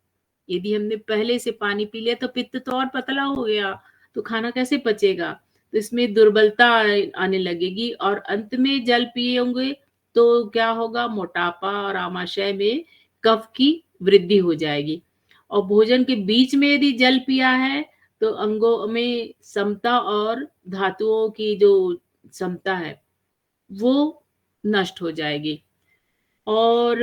यदि हमने पहले से पानी पी लिया तो पित्त तो और पतला हो गया, तो खाना कैसे पचेगा? तो इसमें दुर्बलता आने लगेगी और अंत में जल पिए होंगे तो क्या होगा, मोटापा और आमाशय में कफ की वृद्धि हो जाएगी। और भोजन के बीच में यदि जल पिया है तो अंगों में समता और धातुओं की जो समता है वो नष्ट हो जाएगी। और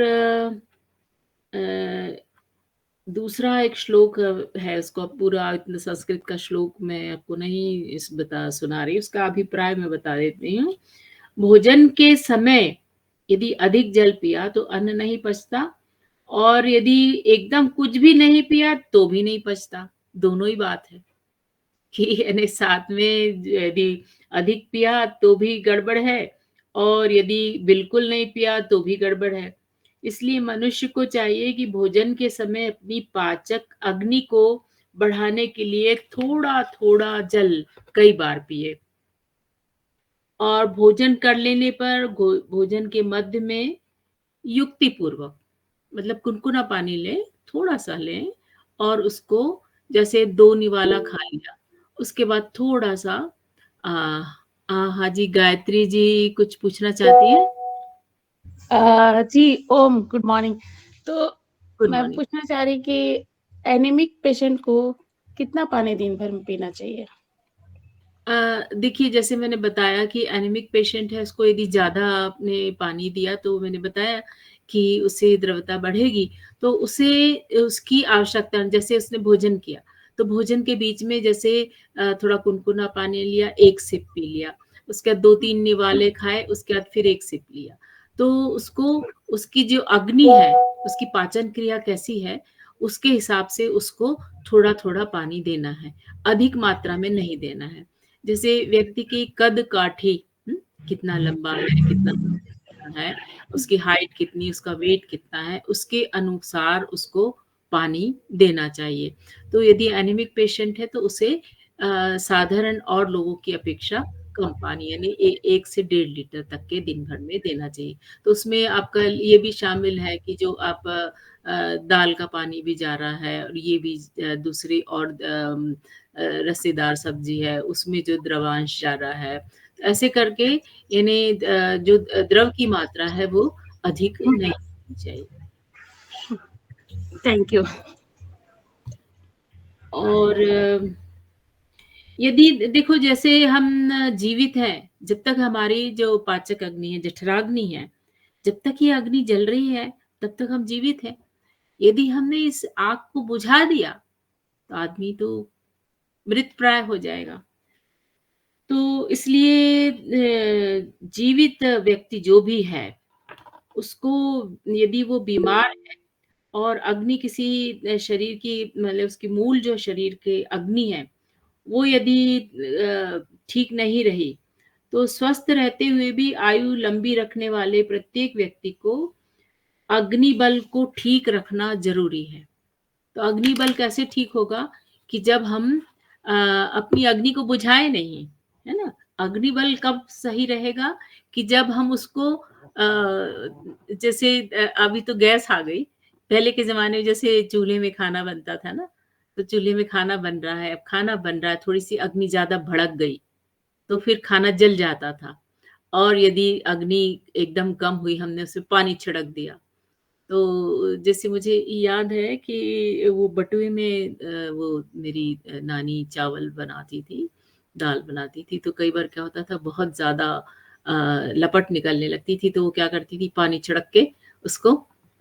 दूसरा एक श्लोक है, उसको आप पूरा इतना संस्कृत का श्लोक मैं आपको नहीं सुना रही, उसका अभिप्राय मैं बता देती हूँ। भोजन के समय यदि अधिक जल पिया तो अन्न नहीं पचता, और यदि एकदम कुछ भी नहीं पिया तो भी नहीं पचता। दोनों ही बात है कि यानी साथ में यदि अधिक पिया तो भी गड़बड़ है, और यदि बिल्कुल नहीं पिया तो भी गड़बड़ है। इसलिए मनुष्य को चाहिए कि भोजन के समय अपनी पाचक अग्नि को बढ़ाने के लिए थोड़ा-थोड़ा जल कई बार पिए, और भोजन कर लेने पर भोजन के मध्य में युक्ति पूर्वक, मतलब कुनकुना पानी लें, थोड़ा-सा लें, और उसको जैसे 2 निवाला खा लिया, उसके बाद थोड़ा-सा अ हाँ जी, गायत्री जी कुछ पूछना चाहती हैं? जी, ओम, गुड मॉर्निंग। तो गुड मैं मॉर्निंग। पूछना चाह रही कि एनीमिक पेशेंट को कितना पानी दिन भर में पीना चाहिए? देखिए, जैसे मैंने बताया कि एनीमिक पेशेंट है, उसको यदि ज़्यादा आपने पानी दिया तो मैंने बताया कि उससे द्रव्यता बढ़ेगी, तो उसे उसकी आवश्यकता, जैसे उसने भोजन किया, तो भोजन के बीच में जैसे थोड़ा कुनकुना पानी लिया, 1 सिप पी लिया, उसके बाद 2-3 निवाले खाए, उसके बाद फिर 1 सिप लिया। तो उसको, उसकी जो अग्नि है, उसकी पाचन क्रिया कैसी है, उसके हिसाब से उसको थोड़ा-थोड़ा पानी देना है, अधिक मात्रा में नहीं देना है। जैसे व्यक्ति की कद-काठी, कितना लंबा है, कितना पतला है, उसकी हाइट कितनी, उसका वेट कितना है, उसके अनुसार उसको पानी देना चाहिए। तो यदि एनीमिक पेशेंट है तो उसे साधारण और लोगों की अपेक्षा कम पानी, यानी 1 से 1.5 लीटर तक के दिन भर में देना चाहिए। तो उसमें आपका ये भी शामिल है कि जो आप दाल का पानी भी जा रहा है, और ये भी दूसरी और रसेदार सब्जी है, उसमें जो द्रवांश जा रहा है। तो ऐसे करके यानी जो द्रव की मात्रा है वो अधिक नहीं होनी चाहिए। Thank you. और यदि देखो, जैसे हम जीवित हैं, जब तक हमारी जो पाचक अग्नि है, जठराग्नि है, जब तक ये अग्नि जल रही है, तब तक हम जीवित हैं। यदि हमने इस आग को बुझा दिया, तो आदमी तो मृतप्राय हो जाएगा। तो इसलिए जीवित व्यक्ति जो भी है, उसको यदि वो बीमार है और अग्नि किसी शरीर की, मतलब उसकी मूल जो शरीर के अग्नि है, वो यदि ठीक नहीं रही, तो स्वस्थ रहते हुए भी आयु लंबी रखने वाले प्रत्येक व्यक्ति को अग्नि बल को ठीक रखना ज़रूरी है। तो अग्नि बल कैसे ठीक होगा कि जब हम अपनी अग्नि को बुझाएँ नहीं, है ना? अग्नि बल कब सही रहेगा कि जब हम उसको जैसे अभी तो गैस आ गई, पहले के ज़माने में जैसे चूल्हे में खाना बनता था ना, तो चूल्हे में खाना बन रहा है, अब खाना बन रहा है, थोड़ी-सी अग्नि ज़्यादा भड़क गई, तो फिर खाना जल जाता था। और यदि अग्नि एकदम कम हुई, हमने उसमें पानी छिड़क दिया, तो जैसे मुझे याद है कि वो बटुए में वो मेरी नानी चावल बनाती थी, दाल बनाती थी, तो कई बार क्या होता था, बहुत ज़्यादा लपट निकलने लगती थी, तो वो क्या करती थी, पानी छिड़क के उसको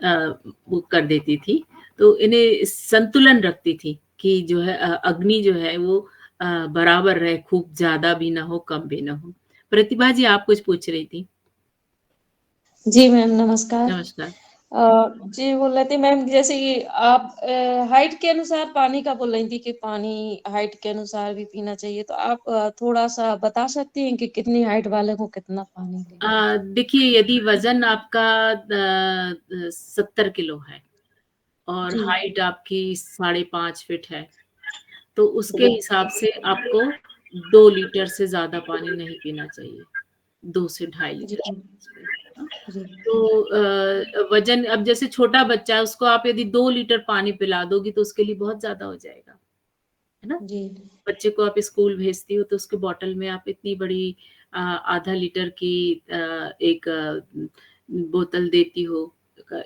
वो कर देती थी। तो इन्हें संतुलन रखती थी कि जो है अग्नि जो है वो बराबर रहे, खूब ज़्यादा भी ना हो, कम भी ना हो। प्रतिभा जी, आप कुछ पूछ रही थी? जी मैम, नमस्कार। नमस्कार। जी बोल रहे थे मैम, जैसे कि आप हाइट के अनुसार पानी का बोल रही थी कि पानी हाइट के अनुसार भी पीना चाहिए, तो आप थोड़ा सा बता सकती हैं कि कितनी हाइट वाले को कितना पानी लेना चाहिए? देखिए, यदि वज़न आपका 70 किलो है और जी। हाइट आपकी 5.5 फीट है, तो उसके हिसाब से आपको 2 लीटर से ज़्यादा पानी नहीं पीना चाहिए, 2 से ढाई जी। लीटर। हाँ, जी। तो वज़न, अब जैसे छोटा बच्चा है, उसको आप यदि 2 लीटर पानी पिला दोगी तो उसके लिए बहुत ज़्यादा हो जाएगा, है ना? जी। बच्चे को आप स्कूल भेजती हो तो उसके बॉटल में आप इतनी बड़ी आधा लीटर की एक बोतल देती हो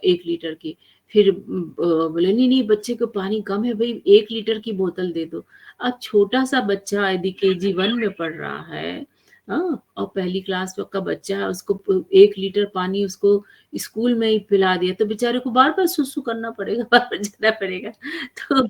1 लीटर की। फिर बोले नहीं, नहीं बच्चे को पानी कम है भई 1 लीटर की बोतल दे दो। अब छोटा-सा बच्चा यदि केजी 1 में पढ़ रहा है, हाँ? और पहली क्लास तक का बच्चा है, उसको 1 लीटर पानी उसको स्कूल में ही पिला दिया, तो बेचारे को बार-बार सुसु करना पड़ेगा, बार-बार जाना पड़ेगा। तो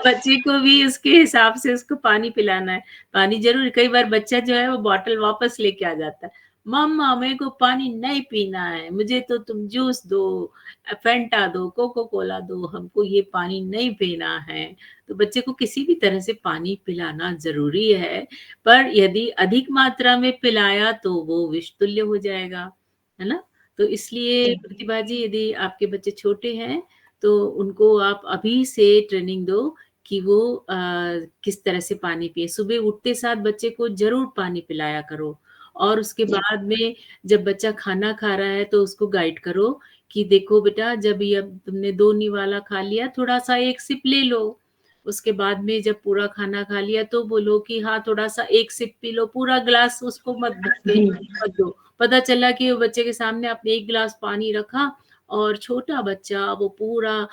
बच्चे को भी उसके हिसाब से उसको पानी पिलाना है। पानी ज़रूर, कई बार बच्चा जो है वो बॉटल वापस लेके आ जाता है। मम्मा मेरे को पानी नहीं पीना है, मुझे तो तुम जूस दो, फैंटा दो, कोको कोला दो, हमको ये पानी नहीं पीना है। तो बच्चे को किसी भी तरह से पानी पिलाना ज़रूरी है, पर यदि अधिक मात्रा में पिलाया तो वो विषतुल्य हो जाएगा, है ना? तो इसलिए प्रतिभा जी, यदि आपके बच्चे छोटे हैं, तो उनको आप अभी से ट्रेनिंग दो कि वो किस तरह से पानी पिए। सुबह उठते साथ बच्चे को ज़रूर पानी पिलाया करो, और उसके बाद में जब बच्चा खाना खा रहा है तो उसको गाइड करो कि देखो बेटा, जब ये अब तुमने 2 निवाला खा लिया, थोड़ा-सा 1 सिप ले लो। उसके बाद में जब पूरा खाना खा लिया तो बोलो कि हाँ, थोड़ा-सा 1 सिप पी लो, पूरा ग्लास उसको मत मत दो। पता चला कि वो बच्चे के सामने आपने 1 ग्लास पानी रखा और छोटा बच्चा वो पूरा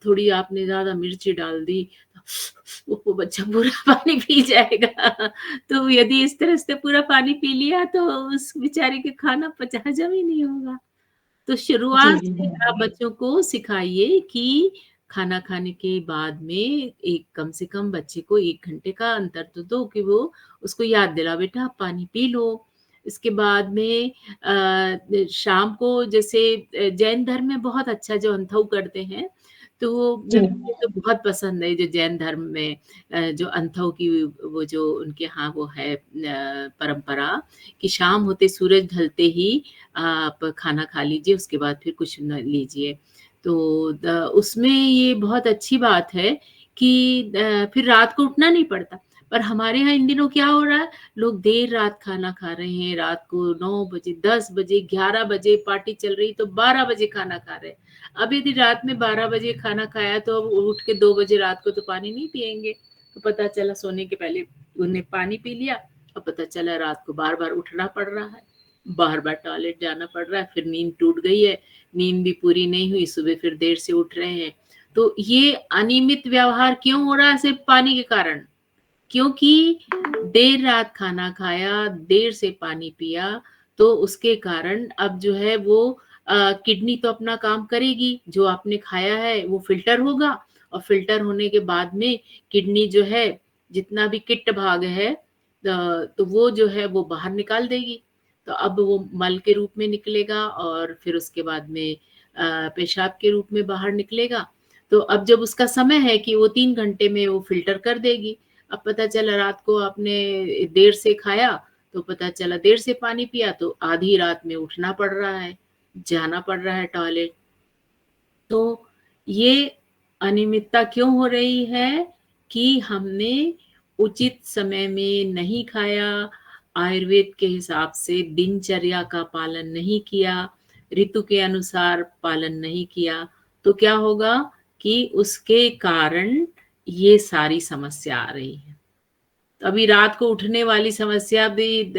थोड़ी आपने ज़्यादा मिर्ची डाल दी, वो बच्चा पूरा पानी पी जाएगा। तो यदि इस तरह से पूरा पानी पी लिया तो उस बेचारे के खाना हज़म ही नहीं होगा। तो जी, शुरुआत जी। से आप बच्चों को सिखाइए कि खाना खाने के बाद में एक कम से कम बच्चे को 1 घंटे का अंतर तो दो कि वो उसको याद दिलाओ, बेटा आप पानी पी लो। इसके बाद में शाम को जैसे जैन धर्म में बहुत अच्छा जो अंथौ करते हैं, तो वो जी। मुझे तो बहुत पसंद है जो जैन धर्म में जो अंथौ की वो जो उनके यहाँ वो है परंपरा कि शाम होते सूरज ढलते ही आप खाना खा लीजिए, उसके बाद फिर कुछ न लीजिए। तो उसमें ये बहुत अच्छी बात है कि फिर रात को उठना नहीं पड़ता। पर हमारे यहाँ इन दिनों क्या हो रहा है, लोग देर रात खाना खा रहे हैं, रात को 9 बजे, 10 बजे, 11 बजे पार्टी चल रही तो 12 बजे खाना खा रहे हैं। अब यदि रात में 12 बजे खाना खाया तो अब उठ के 2 बजे रात को तो पानी नहीं पिएँगे। तो पता चला सोने के पहले उन्हें पानी पी लिया और पता चला रात को बार-बार उठना पड़ रहा है। बार-बार टॉयलेट जाना पड़ रहा है, फिर नींद टूट गई है, नींद भी पूरी नहीं हुई, सुबह फिर देर से उठ रहे हैं। तो ये अनियमित व्यवहार क्यों हो रहा है? सिर्फ़ पानी के कारण। क्योंकि देर रात खाना खाया, देर से पानी पिया, तो उसके कारण अब जो है वो किडनी तो अपना काम करेगी, जो आपने खाया है वो फ़िल्टर होगा और फ़िल्टर होने के बाद में किडनी जो है, जितना भी किट्ट भाग है तो वो जो है वो बाहर निकाल देगी। तो अब वो मल के रूप में निकलेगा और फिर उसके बाद में पेशाब के रूप में बाहर निकलेगा। तो अब जब उसका समय है कि वो 3 घंटे में वो फ़िल्टर कर देगी। अब पता चला रात को आपने देर से खाया, तो पता चला देर से पानी पिया तो आधी रात में उठना पड़ रहा है, जाना पड़ रहा है टॉयलेट। तो ये अनियमितता क्यों हो रही है कि हमने उचित समय में नहीं खाया, आयुर्वेद के हिसाब से दिनचर्या का पालन नहीं किया, ऋतु के अनुसार पालन नहीं किया, तो क्या होगा कि उसके कारण ये सारी समस्या आ रही है। तो अभी रात को उठने वाली समस्या भी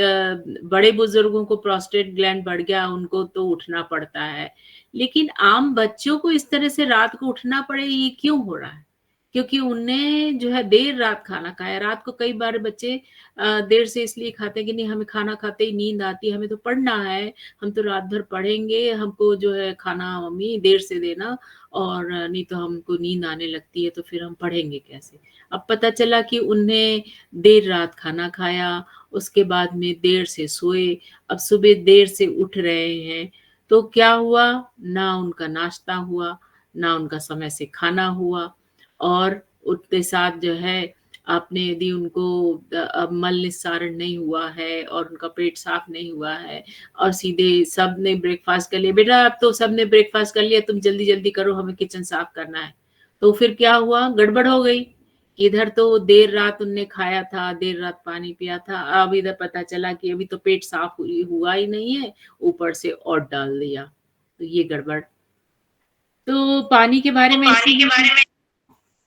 बड़े बुजुर्गों को प्रोस्टेट ग्लैंड बढ़ गया, उनको तो उठना पड़ता है। लेकिन आम बच्चों को इस तरह से रात को उठना पड़े, ये क्यों हो रहा है? क्योंकि उनने जो है देर रात खाना खाया। रात को कई बार बच्चे देर से इसलिए खाते हैं कि नहीं हमें खाना खाते ही नींद आती है, हमें तो पढ़ना है, हम तो रात भर पढ़ेंगे, हमको जो है खाना मम्मी देर से देना और नहीं तो हमको नींद आने लगती है, तो फिर हम पढ़ेंगे कैसे? अब पता चला कि उन्हें देर रात खाना खाया, उसके बाद में देर से सोए, अब सुबह देर से उठ रहे हैं, तो क्या हुआ? ना उनका नाश्ता हुआ, ना उनका समय से खाना हुआ और उठते साथ जो है आपने यदि उनको अब मल निस्सारण नहीं हुआ है और उनका पेट साफ नहीं हुआ है और सीधे सबने ब्रेकफ़ास्ट कर लिया, बेटा अब तो सबने ब्रेकफ़ास्ट कर लिया, तुम जल्दी-जल्दी करो, हमें किचन साफ करना है। तो फिर क्या हुआ? गड़बड़ हो गई। इधर तो देर रात उनने खाया था, देर रात पानी पिया था, अब इधर पता चला कि अभी तो पेट साफ हुआ ही नहीं है, ऊपर से और डाल दिया, तो ये गड़बड़। तो पानी के बारे में इसीलिए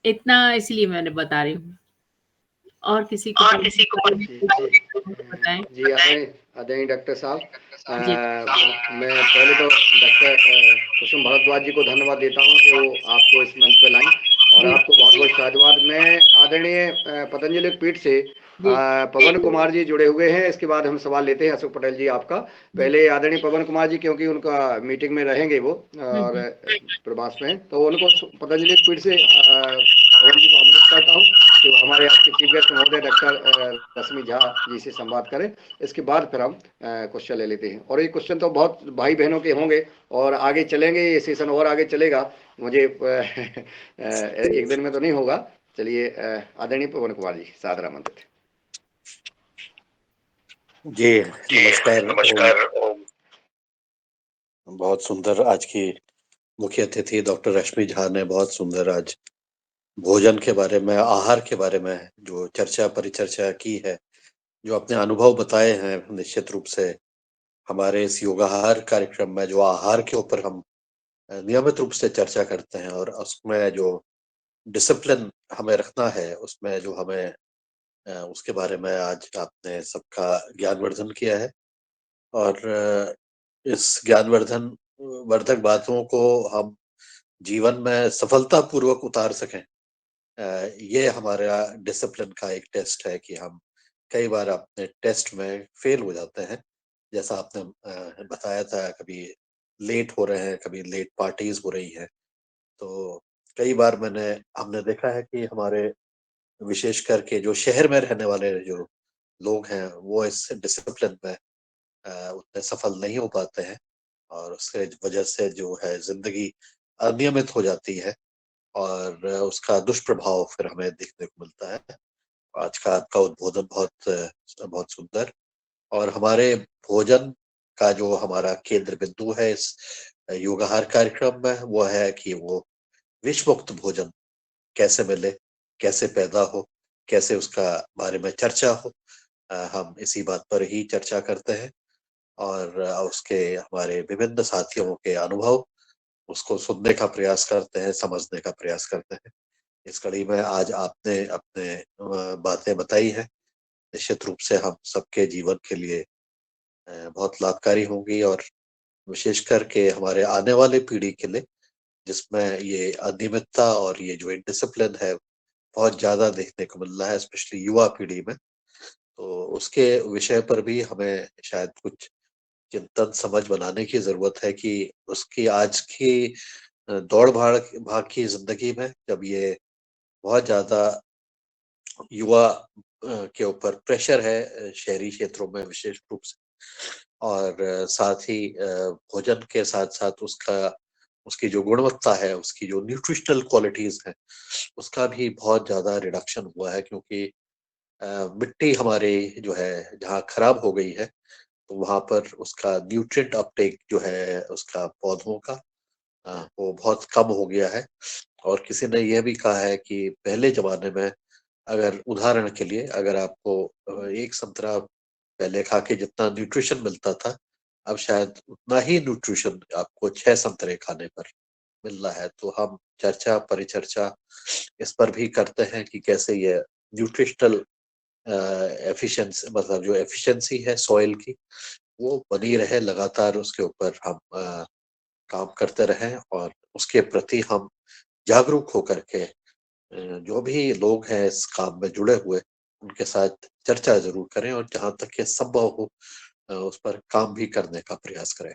इतना इसलिए मैंने बता रही हूँ। और किसी को जी बताएं। जी आदरणीय डॉक्टर साहब, जी मैं पहले तो डॉक्टर कुसुम भारद्वाज जी को धन्यवाद देता हूँ कि वो आपको इस मंच पे लाई, और जी आपको बहुत बहुत साधुवाद। मैं आदरणीय पतंजलि पीठ से जी पवन कुमार जी जुड़े हुए हैं। इसके बाद हम सवाल लेते हैं अशोक पटेल जी आपका। जी पहले आदरणीय पवन कुमार जी, क्योंकि उनका मीटिंग में रहेंगे वो और प्रवास में, तो उनको पतंजलि पीठ से पवन जी को आमंत्रित करता हूँ कि वो हमारे आज के चीफ गेस्ट महोदय डॉक्टर रश्मि झा जी से संवाद करें। इसके बाद फिर हम क्वेश्चन ले लेते हैं, और ये क्वेश्चन तो बहुत भाई बहनों के होंगे और आगे चलेंगे, ये सेशन और आगे चलेगा। मुझे एक दिन में तो नहीं होगा। चलिए आदरणीय पवन कुमार जी, सादर आमंत्रित। जी नमस्कार। नमस्कार। बहुत सुंदर आज की मुख्य अतिथि डॉक्टर रश्मि झा ने बहुत सुंदर आज भोजन के बारे में, आहार के बारे में जो चर्चा परिचर्चा की है, जो अपने अनुभव बताए हैं। निश्चित रूप से हमारे इस योगाहार कार्यक्रम में जो आहार के ऊपर हम नियमित रूप से चर्चा करते हैं, और उसमें जो डिसिप्लिन हमें रखना है, उसमें जो हमें उसके बारे में आज आपने सबका ज्ञानवर्धन किया है। और इस ज्ञानवर्धन वर्धक बातों को हम जीवन में सफलतापूर्वक उतार सकें, ये हमारा डिसिप्लिन का एक टेस्ट है कि हम कई बार अपने टेस्ट में फेल हो जाते हैं। जैसा आपने बताया था, कभी लेट हो रहे हैं, कभी लेट पार्टीज हो रही हैं। तो कई बार हमने देखा है कि हमारे विशेष करके जो शहर में रहने वाले जो लोग हैं, वो इस डिसिप्लिन में उतने सफल नहीं हो पाते हैं, और उसके वजह से जो है जिंदगी अनियमित हो जाती है, और उसका दुष्प्रभाव फिर हमें देखने को मिलता है। आज का आपका उद्बोधन बहुत सुंदर, और हमारे भोजन का जो हमारा केंद्र बिंदु है इस योगाहार कार्यक्रम में, वो है कि वो विष मुक्त भोजन कैसे मिले, कैसे पैदा हो, कैसे उसका बारे में चर्चा हो। हम इसी बात पर ही चर्चा करते हैं, और उसके हमारे विभिन्न साथियों के अनुभव उसको सुनने का प्रयास करते हैं, समझने का प्रयास करते हैं। इस कड़ी में आज आपने अपने बातें बताई हैं, निश्चित रूप से हम सबके जीवन के लिए बहुत लाभकारी होंगी, और विशेष करके हमारे आने वाले पीढ़ी के लिए, जिसमें ये अनियमितता और ये जो डिसिप्लिन है बहुत ज्यादा देखने को मिल रहा है, स्पेशली युवा पीढ़ी में। तो उसके विषय पर भी हमें शायद कुछ चिंतन समझ बनाने की जरूरत है कि उसकी आज की दौड़ भाग भाग की जिंदगी में, जब ये बहुत ज्यादा युवा के ऊपर प्रेशर है, शहरी क्षेत्रों में विशेष रूप से, और साथ ही भोजन के साथ साथ उसकी जो गुणवत्ता है, उसकी जो न्यूट्रिशनल क्वालिटीज है, उसका भी बहुत ज्यादा रिडक्शन हुआ है। क्योंकि मिट्टी हमारे जो है जहाँ खराब हो गई है, तो वहां पर उसका न्यूट्रिएंट अपटेक जो है उसका पौधों का वो बहुत कम हो गया है। और किसी ने यह भी कहा है कि पहले जमाने में, अगर उदाहरण के लिए, अगर आपको एक संतरा पहले खा के जितना न्यूट्रिशन मिलता था, अब शायद उतना ही न्यूट्रिशन आपको 6 संतरे खाने पर मिल रहा है। तो हम चर्चा परिचर्चा इस पर भी करते हैं कि कैसे ये न्यूट्रिशनल एफिशिएंसी, मतलब जो एफिशिएंसी है सॉइल की, वो बनी रहे लगातार, उसके ऊपर हम काम करते रहें, और उसके प्रति हम जागरूक होकर के जो भी लोग हैं इस काम में जुड़े हुए, उनके साथ चर्चा जरूर करें, और जहां तक ये संभव हो उस पर काम भी करने का प्रयास करें।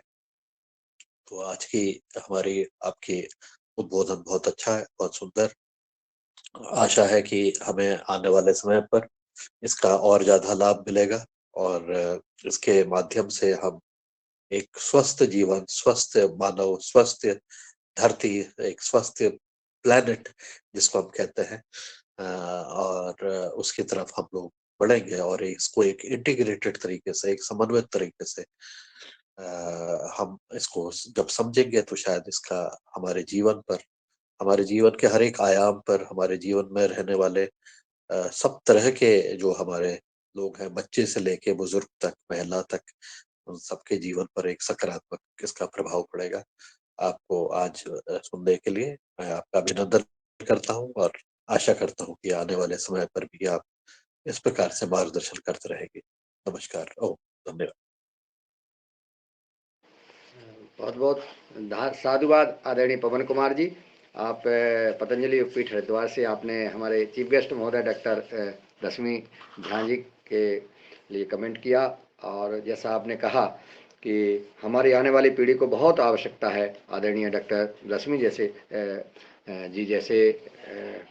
तो आज की हमारी आपकी उद्बोधन बहुत अच्छा है, बहुत सुंदर। आशा है कि हमें आने वाले समय पर इसका और ज्यादा लाभ मिलेगा, और इसके माध्यम से हम एक स्वस्थ जीवन, स्वस्थ मानव, स्वस्थ धरती, एक स्वस्थ प्लेनेट जिसको हम कहते हैं, और उसकी तरफ हम लोग बढ़ेंगे, और इसको एक इंटीग्रेटेड तरीके से, एक समन्वित तरीके से हम इसको जब समझेंगे, तो शायद इसका हमारे जीवन पर, हमारे जीवन के हर एक आयाम पर, हमारे जीवन में रहने वाले सब तरह के जो हमारे लोग हैं, बच्चे से लेके बुजुर्ग तक, महिला तक, उन सबके जीवन पर एक सकारात्मक इसका प्रभाव पड़ेगा। आपको आज सुनने के लिए मैं आपका अभिनंदन करता हूँ, और आशा करता हूँ कि आने वाले समय पर भी आप इस प्रकार से मार्गदर्शन करते रहेगी। नमस्कार। धन्यवाद। बहुत बहुत साधुवाद आदरणीय पवन कुमार जी। आप पतंजलि योगपीठ हरिद्वार से आपने हमारे चीफ गेस्ट महोदय डॉक्टर रश्मि झा जी के लिए कमेंट किया, और जैसा आपने कहा कि हमारी आने वाली पीढ़ी को बहुत आवश्यकता है आदरणीय डॉक्टर रश्मि जैसे जी जैसे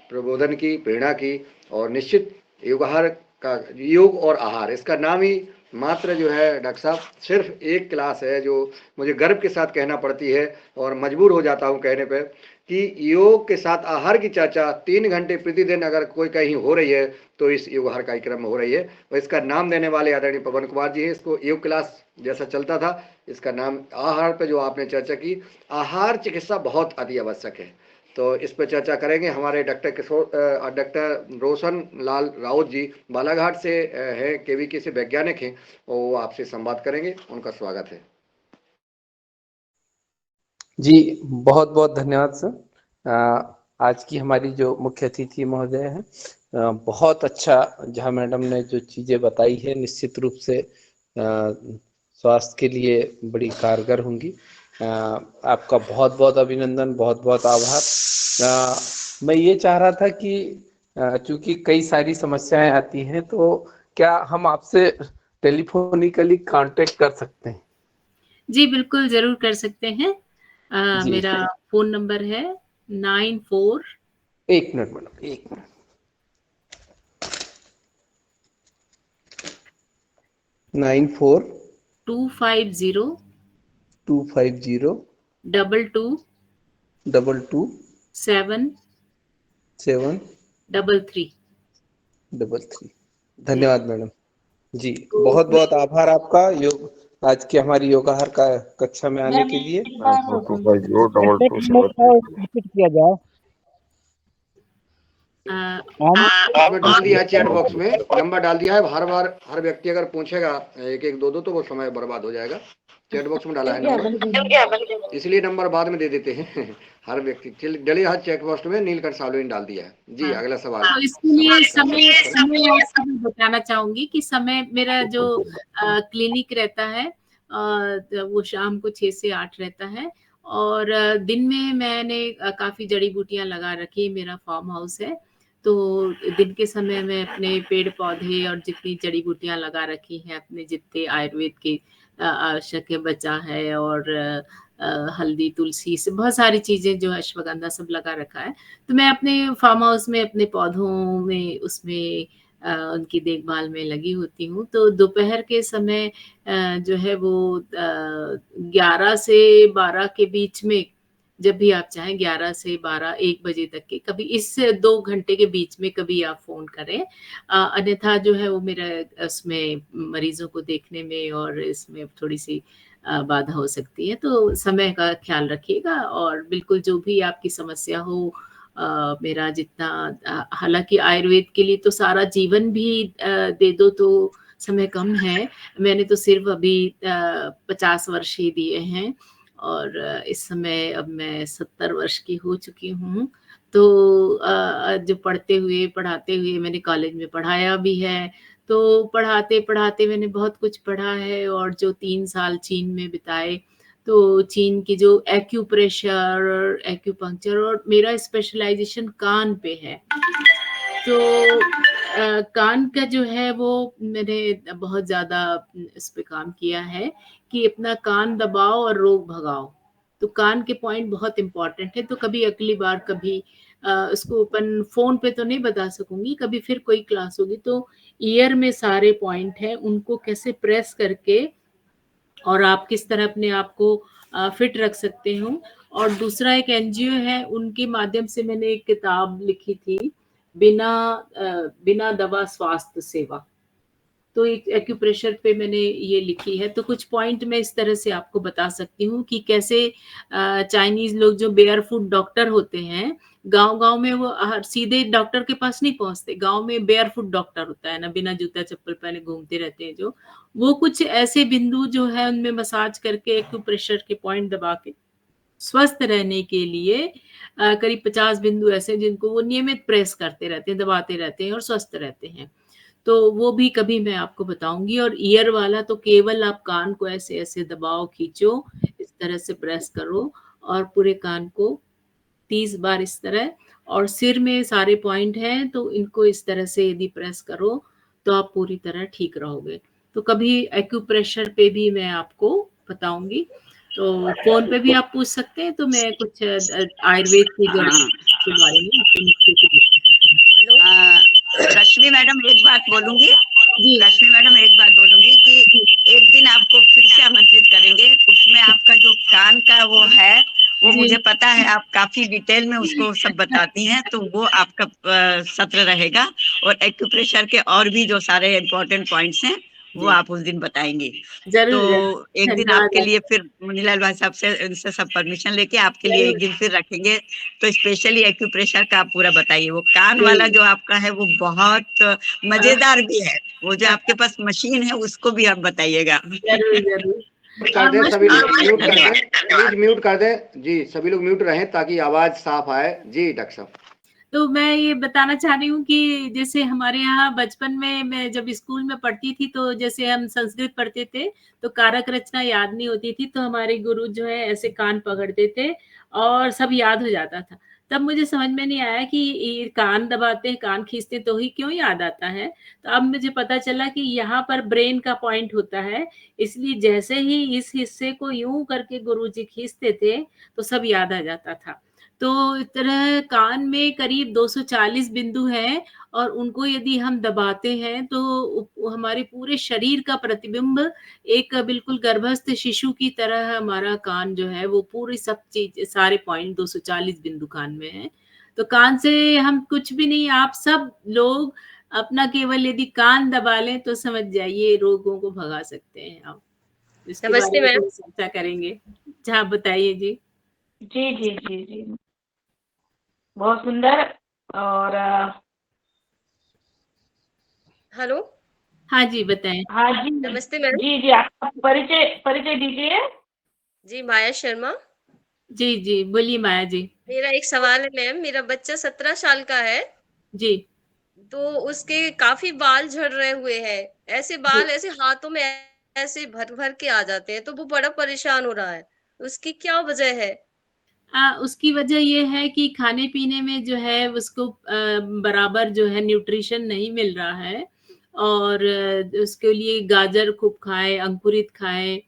प्रबोधन की, प्रेरणा की, और निश्चित योगाहार का, योग और आहार, इसका नाम ही मात्र जो है डॉक्टर साहब सिर्फ एक क्लास है जो मुझे गर्व के साथ कहना पड़ती है, और मजबूर हो जाता हूं कहने पर कि योग के साथ आहार की चर्चा 3 घंटे प्रतिदिन अगर कोई कहीं हो रही है तो इस योग आहार कार्यक्रम में हो रही है। और इसका नाम देने वाले आदरणीय पवन कुमार जी हैं। इसको योग क्लास जैसा चलता था, इसका नाम आहार पे जो आपने चर्चा की, आहार चिकित्सा बहुत अति आवश्यक है, तो इस पर चर्चा करेंगे। हमारे डॉक्टर रोशन लाल राउत जी बालाघाट से हैं, केवीके से वैज्ञानिक हैं, और वो आपसे संवाद करेंगे। उनका स्वागत है। जी बहुत बहुत धन्यवाद सर। आज की हमारी जो मुख्य अतिथि महोदय हैं, बहुत अच्छा जहाँ मैडम ने जो चीज़ें बताई है निश्चित रूप से स्वास्थ्य के लिए बड़ी कारगर होंगी। आपका बहुत बहुत अभिनंदन, बहुत बहुत आभार। मैं ये चाह रहा था कि चूंकि कई सारी समस्याएं आती हैं, तो क्या हम आपसे टेलीफोनिकली कांटेक्ट कर सकते हैं? जी बिल्कुल, जरूर कर सकते हैं। जी मेरा फोन नंबर है 94 एक मिनट मैडम, एक मिनट। 94 250 250 22 22 7 7 33। 33। धन्यवाद मैडम जी, तो बहुत बहुत आभार आपका योग आज के हमारी योगाहार का कक्षा में आने के लिए। एक बार 9250 रिपीट किया जाए। आपने डाल दिया है चैट बॉक्स में, नंबर डाल दिया है। हर व्यक्ति अगर पूछेगा एक एक दो दो तो वो समय बर्बाद हो जाएगा। चैट बॉक्स में डाला है नंबर, इसलिए नंबर बाद में दे देते हैं हर व्यक्ति। डलिए हाथ चैट बॉक्स में नीलकंठ सावलेन डाल दिया है जी। अगला सवाल। तो इसके लिए समय ऐसा मैं बताना चाहूंगी कि समय मेरा जो क्लिनिक रहता है वो शाम को 6 से 8 रहता है, और दिन में मैंने काफी जड़ी बूटियां लगा रखी। मेरा फार्म हाउस है, तो दिन के समय में अपने पेड़ पौधे और जितनी जड़ी बूटियां लगा रखी हैं, अपने जितने आयुर्वेद के आवश्यक है, बचा है, और हल्दी तुलसी से बहुत सारी चीजें जो अश्वगंधा सब लगा रखा है। तो मैं अपने फार्म हाउस में अपने पौधों में उसमें उनकी देखभाल में लगी होती हूँ। तो दोपहर के समय जो है वो 11 से 12 के बीच में, जब भी आप चाहें 11 से 12 1 बजे तक के, कभी इस 2 घंटे के बीच में कभी आप फोन करें। अन्यथा जो है वो मेरा उसमें मरीजों को देखने में और इसमें थोड़ी सी बाधा हो सकती है। तो समय का ख्याल रखिएगा, और बिल्कुल जो भी आपकी समस्या हो, मेरा जितना हालांकि आयुर्वेद के लिए तो सारा जीवन भी दे दो तो समय कम है। मैंने तो सिर्फ अभी 50 वर्ष ही दिए हैं, और इस समय अब मैं 70 वर्ष की हो चुकी हूँ। तो जो पढ़ाते हुए मैंने कॉलेज में पढ़ाया भी है, तो पढ़ाते पढ़ाते मैंने बहुत कुछ पढ़ा है। और जो 3 साल चीन में बिताए, तो चीन की जो एक्यूप्रेशर और एक्यूपंक्चर, और मेरा स्पेशलाइजेशन कान पे है, तो कान का जो है वो मैंने बहुत ज्यादा इस पे काम किया है कि अपना कान दबाओ और रोग भगाओ। तो कान के पॉइंट बहुत इंपॉर्टेंट है। तो कभी अगली बार कभी उसको अपन फोन पे तो नहीं बता सकूंगी, कभी फिर कोई क्लास होगी तो ईयर में सारे पॉइंट है, उनको कैसे प्रेस करके और आप किस तरह अपने आप को फिट रख सकते हो। और दूसरा एक एनजीओ है, उनके माध्यम से मैंने एक किताब लिखी थी, बिना दवा स्वास्थ्य सेवा। तो एक एक्यूप्रेशर पे मैंने ये लिखी है। तो कुछ पॉइंट मैं इस तरह से आपको बता सकती हूँ कि कैसे चाइनीज लोग जो बेयरफुट डॉक्टर होते हैं, गांव में वो सीधे डॉक्टर के पास नहीं पहुंचते। गांव में बेयरफुट डॉक्टर होता है ना, बिना जूता चप्पल पहने घूमते रहते हैं जो, वो कुछ ऐसे बिंदु जो है उनमें मसाज करके एक्यूप्रेशर के पॉइंट दबा के स्वस्थ रहने के लिए करीब 50 बिंदु ऐसे जिनको वो नियमित प्रेस करते रहते हैं, दबाते रहते हैं और स्वस्थ रहते हैं। तो वो भी कभी मैं आपको बताऊंगी। और ईयर वाला तो केवल आप कान को ऐसे ऐसे दबाओ, खींचो, इस तरह से प्रेस करो और पूरे कान को 30 बार इस तरह, और सिर में सारे पॉइंट हैं तो इनको इस तरह से यदि प्रेस करो तो आप पूरी तरह ठीक रहोगे। तो कभी एक्यूप्रेशर पे भी मैं आपको बताऊंगी, तो फोन पे भी आप पूछ सकते हैं, तो मैं कुछ आयुर्वेद की जड़ हाँ। के बारे में आपको नुस्खे को बता सकती हूँ। हेलो। रश्मि मैडम एक बात बोलूंगी, जी रश्मि मैडम एक बात बोलूंगी कि जी एक दिन आपको फिर से आमंत्रित करेंगे, उसमें आपका जो कान का वो है वो जी मुझे पता है, आप काफी डिटेल में उसको सब बताती हैं, तो वो आपका सत्र रहेगा। और एक्यूप्रेशर के और भी जो सारे इम्पोर्टेंट पॉइंट्स हैं वो जी आप उस दिन बताएंगे। जरूर तो जरूर, एक दिन धन्यवाद आपके लिए आपका। फिर मुनीलाल भाई साहब से इनसे सब परमिशन लेके आपके लिए एक जरूर दिन फिर रखेंगे। तो स्पेशली एक्यूप्रेशर का आप पूरा बताइए। वो कान वाला जरूर जो आपका है वो बहुत मजेदार भी है, वो जो आपके पास मशीन है उसको भी आप बताइएगा। जरूर जरूर। म्यूट कर दें सभी लोग, म्यूट कर धन्यवाद। दें, प्लीज म्यूट कर दें जी, सभी लोग म्यूट रहें ताकि आवाज साफ आए जी। डॉक्टर साहब तो मैं ये बताना चाह रही हूँ कि जैसे हमारे यहाँ बचपन में, मैं जब स्कूल में पढ़ती थी, तो जैसे हम संस्कृत पढ़ते थे तो कारक रचना याद नहीं होती थी, तो हमारे गुरु जो है ऐसे कान पकड़ते थे और सब याद हो जाता था। तब मुझे समझ में नहीं आया कि ये कान दबाते हैं, कान खींचते हैं तो ही क्यों याद आता है। तो अब मुझे पता चला कि यहाँ पर ब्रेन का पॉइंट होता है, इसलिए जैसे ही इस हिस्से को यूं करके गुरुजी खींचते थे तो सब याद आ जाता था। तो इस तरह कान में करीब 240 बिंदु हैं, और उनको यदि हम दबाते हैं तो हमारे पूरे शरीर का प्रतिबिंब, एक बिल्कुल गर्भस्थ शिशु की तरह हमारा कान जो है वो पूरी सब चीज, सारे पॉइंट 240 बिंदु कान में है। तो कान से हम कुछ भी नहीं, आप सब लोग अपना केवल यदि कान दबा लें तो समझ जाइए रोगों को भगा सकते हैं आप। इसके बारे नमस्ते में मैम। थोड़ी चर्चा करेंगे। जहाँ बताइए जी। जी जी जी जी, बहुत सुंदर। और हेलो। हाँ जी, बताएं। हाँ जी नमस्ते मैम। जी जी, आपका परिचय परिचय दीजिए। जी, माया शर्मा। जी जी, बोलिए माया जी। मेरा एक सवाल है मैम। मेरा बच्चा 17 साल का है, जी तो उसके काफी बाल झड़ रहे हुए हैं। ऐसे जी। बाल ऐसे हाथों में ऐसे भर भर के आ जाते हैं, तो वो बड़ा परेशान हो रहा है। उसकी क्या वजह है? उसकी वजह ये है कि खाने पीने में जो है उसको बराबर जो है न्यूट्रिशन नहीं मिल रहा है, और उसके लिए गाजर खूब खाएं, अंकुरित खाएं,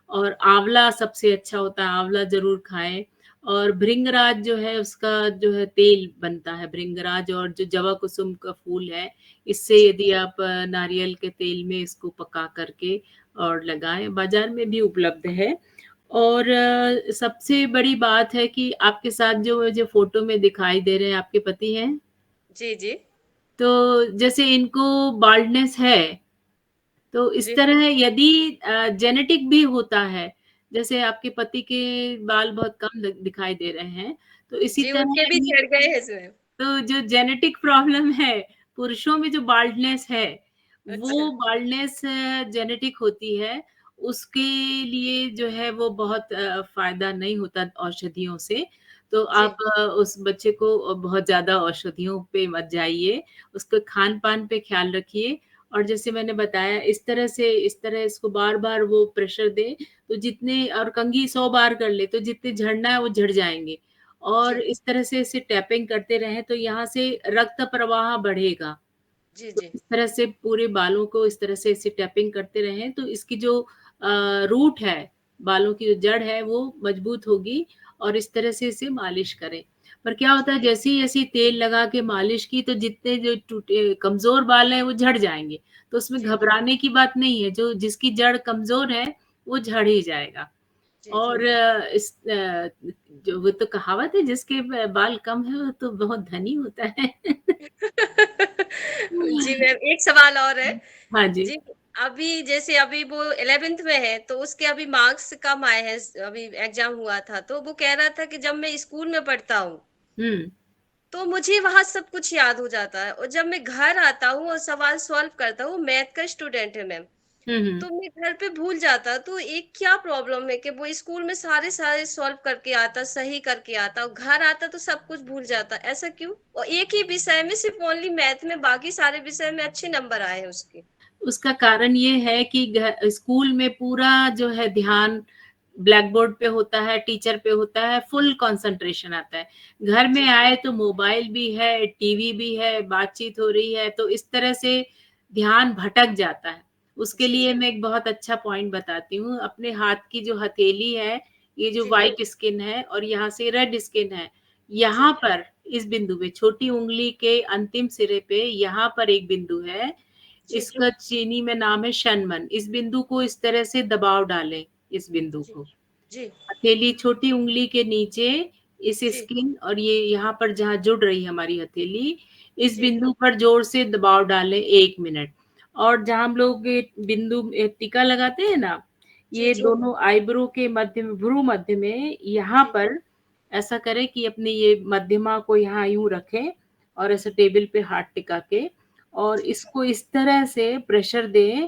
और आंवला सबसे अच्छा होता है, आंवला जरूर खाएं। और भृंगराज जो है उसका जो है तेल बनता है, भृंगराज और जो जवा कुसुम का फूल है, इससे जी। यदि आप नारियल के तेल में इसको पका करके और लगाएं, बाजार में भी उपलब्ध है। और सबसे बड़ी बात है कि आपके साथ जो मुझे फोटो में दिखाई दे रहे हैं, आपके पति हैं, जी, जी। तो जैसे इनको बाल्डनेस है, तो इस जी। तरह यदि जेनेटिक भी होता है, जैसे आपके पति के बाल बहुत कम दिखाई दे रहे हैं, तो इसी जी, तरह उनके भी यदि, झड़ गए हैं इसमें। तो जो जेनेटिक प्रॉब्लम है, पुरुषों में जो बाल्डनेस है, अच्छा। वो बाल्डनेस जेनेटिक होती है, उसके लिए जो है वो बहुत फायदा नहीं होता औषधियों से। तो जी, आप उस बच्चे को बहुत ज्यादा औषधियों पे मत जाइए, उसके खान पान पे ख्याल रखिए। और जैसे मैंने बताया, इस तरह से, इस तरह इसको बार बार वो प्रेशर दे, तो जितने, और कंघी 100 बार कर ले तो जितने झड़ना है वो झड़ जाएंगे। और जी, इस तरह से इसे टैपिंग करते रहें तो यहाँ से रक्त प्रवाह बढ़ेगा। जी, तो जी, इस तरह से पूरे बालों को इस तरह से इसे टैपिंग करते रहें तो इसकी जो रूट है, बालों की जो जड़ है वो मजबूत होगी। और इस तरह से इसे मालिश करें। पर क्या होता है, जैसे ही ऐसी तेल लगा के मालिश की तो जितने जो टूटे कमजोर बाल हैं वो झड़ जाएंगे। तो उसमें जी, घबराने की बात नहीं है, जो जिसकी जड़ कमजोर है वो झड़ ही जाएगा। जी, जी। और जो वो तो कहावत है, जिसके बाल कम है वो तो बहुत धनी होता है। जी मैम, एक सवाल और है। हाँ जी। जी, अभी जैसे अभी वो 11th में है, तो उसके अभी मार्क्स कम आए हैं। अभी एग्जाम हुआ था, तो वो कह रहा था कि जब मैं स्कूल में पढ़ता हूँ हुँ, तो मुझे वहां सब कुछ याद हो जाता है, और जब मैं घर आता हूँ और सवाल सॉल्व करता हूँ, मैथ का स्टूडेंट है मैम, तो मैं घर पे भूल जाता। तो एक क्या प्रॉब्लम है कि वो स्कूल में सारे सारे सॉल्व करके आता, सही करके आता, और घर आता तो सब कुछ भूल जाता, ऐसा क्यों? और एक ही विषय में, सिर्फ ओनली मैथ में, बाकी सारे विषय में अच्छे नंबर आए हैं उसके। उसका कारण ये है कि स्कूल में पूरा जो है ध्यान ब्लैक बोर्ड पे होता है, टीचर पे होता है, फुल कंसंट्रेशन आता है। घर में जी आए तो मोबाइल भी है, टीवी भी है, बातचीत हो रही है, तो इस तरह से ध्यान भटक जाता है। उसके जी लिए मैं एक बहुत अच्छा पॉइंट बताती हूँ। अपने हाथ की जो हथेली है, ये जो जी व्हाइट स्किन है और यहाँ से रेड स्किन है, जी यहाँ पर इस बिंदु पे, छोटी उंगली के अंतिम सिरे पे यहाँ पर एक बिंदु है, जी इसका चीनी में नाम है शनमन। इस बिंदु को इस तरह से दबाव डालें, इस बिंदु जी को जी हथेली छोटी उंगली के नीचे, इस जी स्किन और ये यहाँ पर जहाँ जुड़ रही है हमारी हथेली, इस जी बिंदु पर जोर से दबाव डालें 1 मिनट। और जहाँ हम लोग ये बिंदु टीका लगाते हैं ना, जी ये जी दोनों आईब्रो के मध्य में, भ्रू मध्य में, यहाँ जी पर ऐसा करें कि अपने ये मध्यमा को यहाँ यूं रखें और ऐसे टेबल पे हाथ टिका के और जी इसको इस तरह से प्रेशर दें।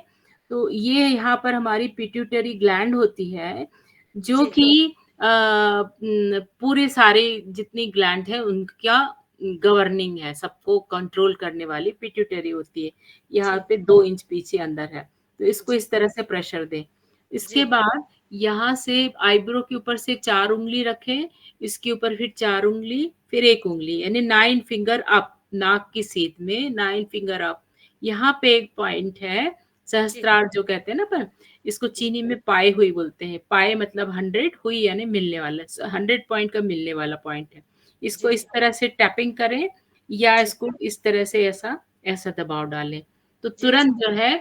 तो ये यहाँ पर हमारी पिट्यूटरी ग्लैंड होती है, जो जी कि पूरे सारे जितनी ग्लैंड है उनका गवर्निंग है, सबको कंट्रोल करने वाली पिट्यूटरी होती है। यहाँ जी पे 2 इंच पीछे अंदर है, तो इसको जी इस तरह से प्रेशर दें। जी इसके बाद यहाँ से आईब्रो के ऊपर से 4 उंगली रखें, इसके ऊपर फिर 4 उंगली, फिर 1 उंगली, यानी 9 फिंगर अप, नाक की सीध में 9 फिंगर अप। यहाँ पे एक पॉइंट है, जी सहस्त्रार जो कहते हैं ना, पर इसको चीनी में पाए हुई बोलते हैं। पाए मतलब 100, हुई यानी मिलने वाला, 100 पॉइंट का मिलने वाला पॉइंट है। इसको जी इस तरह से टैपिंग करें या जी इसको इस तरह से ऐसा ऐसा दबाव डालें, तो जी जी तुरंत जो है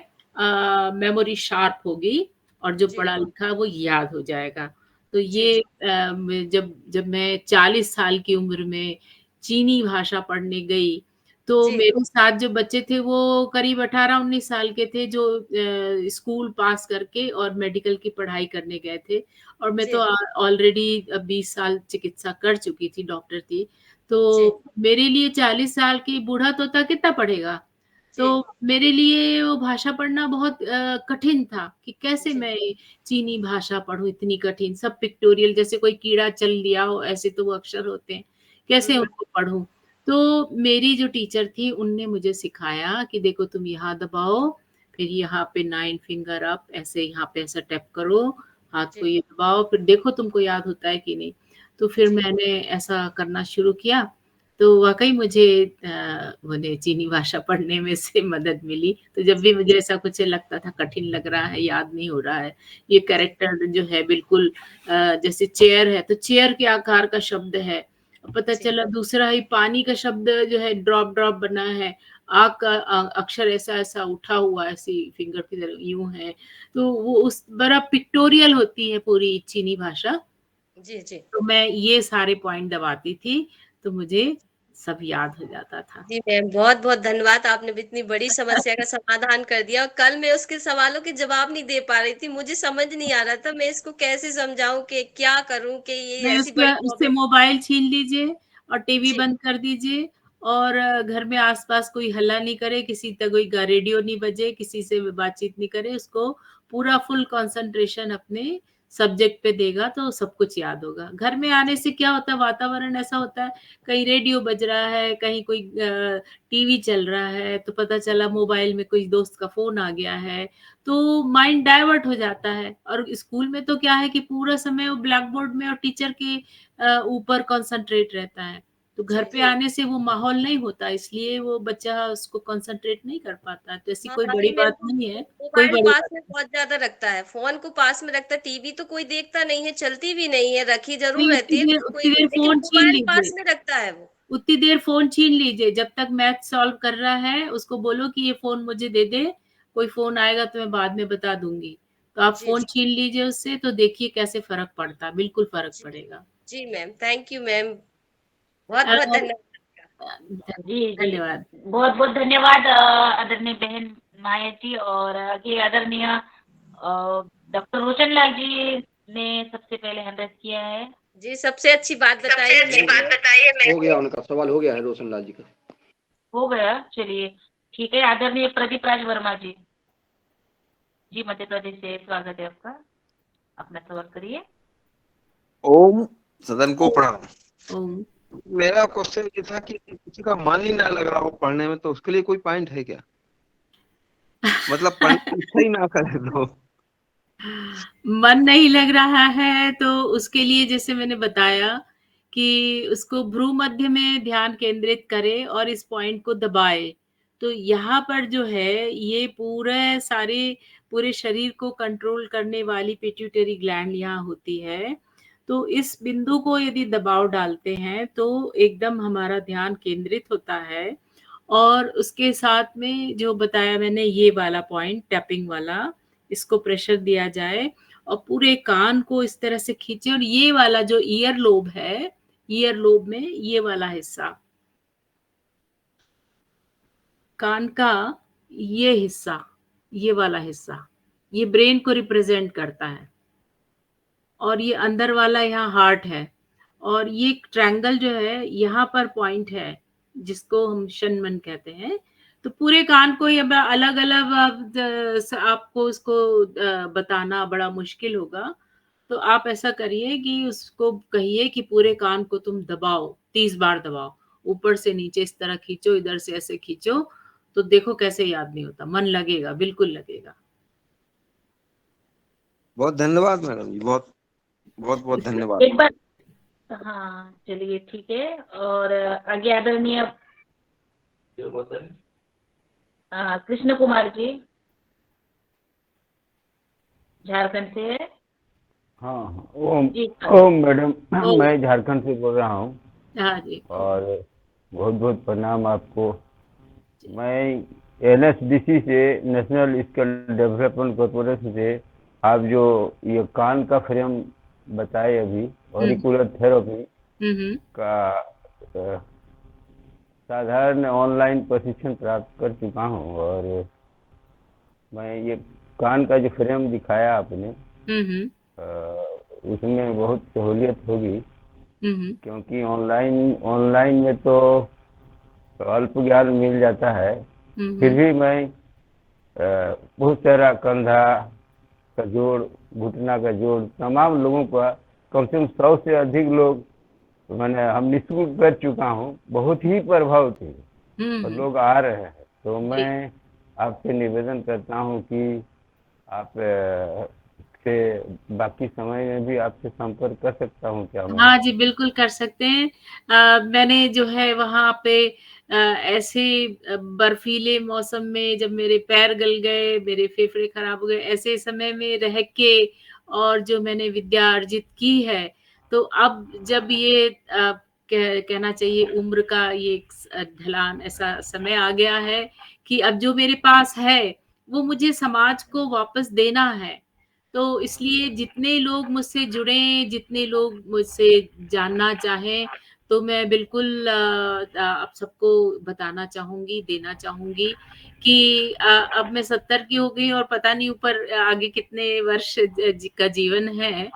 मेमोरी शार्प होगी और जो जी पढ़ा लिखा है वो याद हो जाएगा। तो जी ये जब जब मैं 40 साल की उम्र में चीनी भाषा पढ़ने गई, तो जी मेरे साथ जो बच्चे थे वो करीब 18-19 साल के थे, जो स्कूल पास करके और मेडिकल की पढ़ाई करने गए थे। और मैं तो जी ऑलरेडी 20 साल चिकित्सा कर चुकी थी, डॉक्टर थी। जी तो मेरे लिए 40 साल की बूढ़ा तोता कितना पढ़ेगा? तो जी मेरे लिए वो भाषा पढ़ना बहुत कठिन था कि कैसे जी मैं चीनी भाषा पढूँ, इतनी कठिन, सब पिक्टोरियल, जैसे कोई कीड़ा चल दिया हो ऐसे तो वो अक्षर होते हैं, कैसे हम्म उनको पढूँ? तो मेरी जो टीचर थी उनने मुझे सिखाया कि देखो तुम यहाँ दबाओ, फिर यहाँ पे 9 फिंगर अप, ऐसे यहाँ पे ऐसा टैप करो, हाथ को जी ये दबाओ, फिर देखो तुमको याद होता है कि नहीं। तो फिर जी मैंने ऐसा करना शुरू किया, तो वाक़ई मुझे माने चीनी भाषा पढ़ने में से मदद मिली। तो जब भी जी मुझे ऐसा कुछ लगता था, कठिन लग रहा है, याद नहीं हो रहा है, ये जी कैरेक्टर जो है बिल्कुल जैसे चेयर है, तो चेयर के आकार का शब्द है। पता जी चला दूसरा ही पानी का शब्द जो है ड्रॉप ड्रॉप बना है, आग का अक्षर ऐसा-ऐसा उठा हुआ ऐसी फिंगर की तरह यूँ है। तो वो उस बड़ा पिक्टोरियल होती है पूरी चीनी भाषा। जी जी तो मैं ये सारे पॉइंट दबाती थी, तो मुझे सब याद हो जाता था। जी मैम, बहुत बहुत धन्यवाद। आपने भी इतनी बड़ी समस्या का समाधान कर दिया, और कल मैं उसके सवालों के जवाब नहीं दे पा रही थी, मुझे समझ नहीं आ रहा था मैं इसको कैसे समझाऊं, कि क्या करूं, कि ये नहीं, ऐसी उसके बड़ी उससे प्रॉब्लम। मोबाइल छीन लीजिए और टीवी जी बंद कर दीजिए, और घर में आस-पास कोई हल्ला नहीं करे, किसी त कोई रेडियो नहीं बजे, किसी से बातचीत नहीं करे, उसको पूरा फुल कंसंट्रेशन अपने सब्जेक्ट पे देगा तो सब कुछ याद होगा। घर में आने से क्या होता है, वातावरण ऐसा होता है, कहीं रेडियो बज रहा है, कहीं कोई टीवी चल रहा है, तो पता चला मोबाइल में कोई दोस्त का फ़ोन आ गया है, तो माइंड डाइवर्ट हो जाता है। और स्कूल में तो क्या है कि पूरा समय वो ब्लैक बोर्ड में और टीचर के ऊपर कंसंट्रेट रहता है। तो घर जी पे आने से वो माहौल नहीं होता, इसलिए वो बच्चा उसको कंसंट्रेट नहीं कर पाता। तो ऐसी हाँ कोई हाँ बड़ी जी मैम, बात नहीं है, कोई मोबाइल बड़ी पास बात में नहीं। बहुत ज्यादा रखता है, फोन को पास में रखता है, टीवी तो कोई देखता नहीं है, चलती भी नहीं है, रखी जरूर नहीं, रहती है लेकिन कोई, उतनी देर लेकिन फ़ोन छीन मोबाइल लीजिए। पास में रखता है वो। उतनी देर फ़ोन छीन लीजिए, जब तक मैथ सॉल्व कर रहा है, उसको बोलो कि ये फ़ोन मुझे दे दे, कोई फ़ोन आएगा तो मैं बाद में बता दूँगी। तो आप जी फ़ोन जी छीन लीजिए उससे, तो देखिए कैसे फ़र्क पड़ता है, बिल्कुल फ़र्क जी पड़ेगा। जी मैम, थैंक यू मैम, बहुत अ, बहुत धन्यवाद आपका। जी जी, धन्यवाद। बहुत बहुत धन्यवाद आदरणीय बहन माया जी, और आगे आदरणीय डॉक्टर रोशन लाल जी ने सबसे पहले हैंड रेज़ किया है। जी, सबसे अच्छी बात बताइए मैम ने। हो गया, उनका सवाल हो गया है रोशन लाल जी का। हो गया, चलिए ठीक है। आदरणीय प्रदीप राज वर्मा जी। जी मध्य प्रदेश से स्वागत है आपका, अपना सवाल करिए। ओम, सदन को प्रणाम। ओम। मेरा क्वेश्चन ये था कि किसी का मन ही ना लग रहा हो पढ़ने में, तो उसके लिए कोई पॉइंट है क्या? मतलब पढ़ने की इच्छा ही ना करे तो। मन नहीं लग रहा है तो उसके लिए जैसे मैंने बताया कि उसको भ्रू मध्य में ध्यान केंद्रित करे और इस पॉइंट को दबाए। तो यहाँ पर जो है ये पूरे शरीर को कंट्रोल करने वाली पिट्यूटरी ग्लैंड यहाँ होती है। तो इस बिंदु को यदि दबाव डालते हैं तो एकदम हमारा ध्यान केंद्रित होता है। और उसके साथ में जो बताया मैंने ये वाला पॉइंट टैपिंग वाला, इसको प्रेशर दिया जाए और पूरे कान को इस तरह से खींचे। और ये वाला जो ईयर लोब है, ईयर लोब में ये वाला हिस्सा, कान का ये हिस्सा, ये वाला हिस्सा, ये ब्रेन को रिप्रेजेंट करता है। और ये अंदर वाला यहाँ हार्ट है। और ये ट्रायंगल जो है यहाँ पर पॉइंट है जिसको हम शनमन कहते हैं। तो पूरे कान को ये अलग अलग आपको उसको बताना बड़ा मुश्किल होगा। तो आप ऐसा करिए कि उसको कहिए कि पूरे कान को तुम दबाओ, 30 बार दबाओ, ऊपर से नीचे इस तरह खींचो, इधर से ऐसे खींचो, तो देखो कैसे याद नहीं होता, मन लगेगा, बिल्कुल लगेगा। बहुत धन्यवाद मैडम जी, बहुत बहुत बहुत धन्यवाद। एक बार, हाँ चलिए ठीक है। और आगे आदरणीय कृष्ण कुमार जी झारखंड से है। हाँ, ओम जी ओम मैडम, ओम। मैं झारखंड से बोल रहा हूँ हाँ जी। और बहुत बहुत प्रणाम आपको। मैं NSDC से, नेशनल स्किल डेवलपमेंट कॉर्पोरेशन से, आप जो ये कान का फ्रेम बताए अभी, ऑरिकुलर थेरेपी का साधारण ऑनलाइन प्रशिक्षण प्राप्त कर चुका हूँ। और मैं ये कान का जो फ्रेम दिखाया आपने, उसमें बहुत सहूलियत होगी, क्योंकि ऑनलाइन में तो अल्प ज्ञान मिल जाता है। फिर भी मैं बहुत सारा कंधा का जोड़, घुटना का जोड़, तमाम लोगों का, कम से कम 100 से अधिक लोग हम निःशुल्क कर चुका हूँ। बहुत ही प्रभाव थे और लोग आ रहे हैं। तो मैं आपसे निवेदन करता हूँ कि आप से बाकी समय में भी आपसे संपर्क कर सकता हूँ क्या मैं? हाँ जी, बिल्कुल कर सकते हैं। मैंने जो है वहाँ पे ऐसे बर्फीले मौसम में जब मेरे पैर गल गए, मेरे फेफड़े खराब हो गए, ऐसे समय में रह के और जो मैंने विद्या अर्जित की है, तो अब जब ये कहना चाहिए उम्र का ये ढलान, ऐसा समय आ गया है कि अब जो मेरे पास है वो मुझे समाज को वापस देना है। तो इसलिए जितने लोग मुझसे जुड़े, जितने लोग मुझसे जानना चाहें, तो मैं बिल्कुल आप सबको बताना चाहूँगी, देना चाहूँगी कि अब मैं 70 की हो गई और पता नहीं ऊपर आगे कितने वर्ष का जीवन है।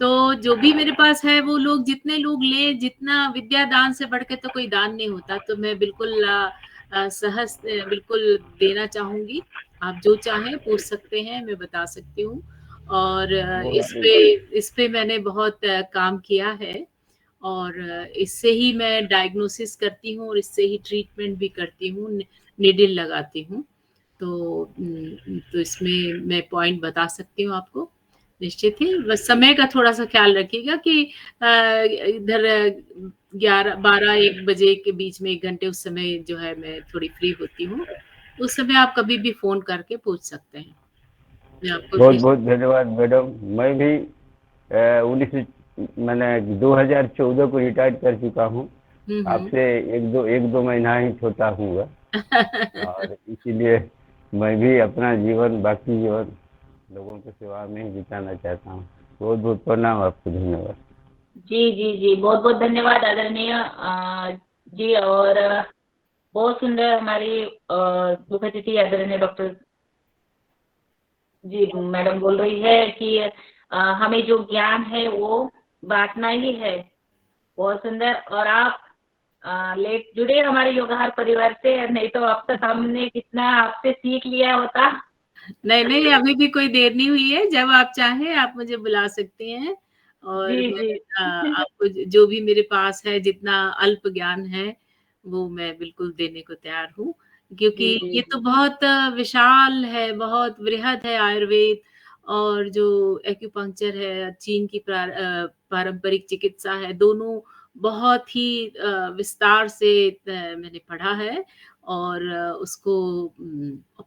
तो जो भी मेरे पास है वो लोग, जितने लोग लें, जितना विद्या दान से बढ़ के तो कोई दान नहीं होता। तो मैं बिल्कुल सहज बिल्कुल देना चाहूँगी। आप जो चाहें पूछ सकते हैं, मैं बता सकती हूँ। और इस पे मैंने बहुत काम किया है और इससे ही मैं डायग्नोसिस करती हूँ और इससे ही ट्रीटमेंट भी करती हूँ, निडिल लगाती हूँ। तो इसमें मैं पॉइंट बता सकती हूँ आपको, निश्चित ही। बस समय का थोड़ा सा ख्याल रखिएगा कि इधर 12-1 बजे के बीच में 1 घंटे उस समय जो है मैं थोड़ी फ्री होती हूँ। उस समय आप कभी भी फोन करके पूछ सकते हैं। बहुत बहुत धन्यवाद मैडम। मैं भी 2014 को रिटायर्ड कर चुका हूँ। आपसे एक दो महीना ही छोटा हूँ और इसीलिए मैं भी अपना जीवन, बाकी जीवन लोगों की सेवा में ही बिताना चाहता हूँ। बहुत बहुत प्रणाम आपको, धन्यवाद। जी जी जी, बहुत बहुत धन्यवाद आदरणीय जी। और बहुत सुंदर हमारी मुख्य अतिथि आदरणीय डॉक्टर जी मैडम बोल रही है कि हमें जो ज्ञान है वो बांटना ही है। बहुत सुंदर। और आप लेट जुड़े हमारे योगाहार परिवार से, नहीं तो अब तक हमने कितना आपसे सीख लिया होता। नहीं नहीं, अभी भी कोई देर नहीं हुई है। जब आप चाहें आप मुझे बुला सकते हैं और जी मैं जी आपको जो भी मेरे पास है, जितना अल्प ज्ञान है, वो मैं बिल्कुल देने को तैयार हूँ, क्योंकि जी जी ये तो बहुत विशाल है, बहुत वृहद है आयुर्वेद। और जो एक्यूपंक्चर है, चीन की पारंपरिक चिकित्सा है, दोनों बहुत ही विस्तार से मैंने पढ़ा है। और उसको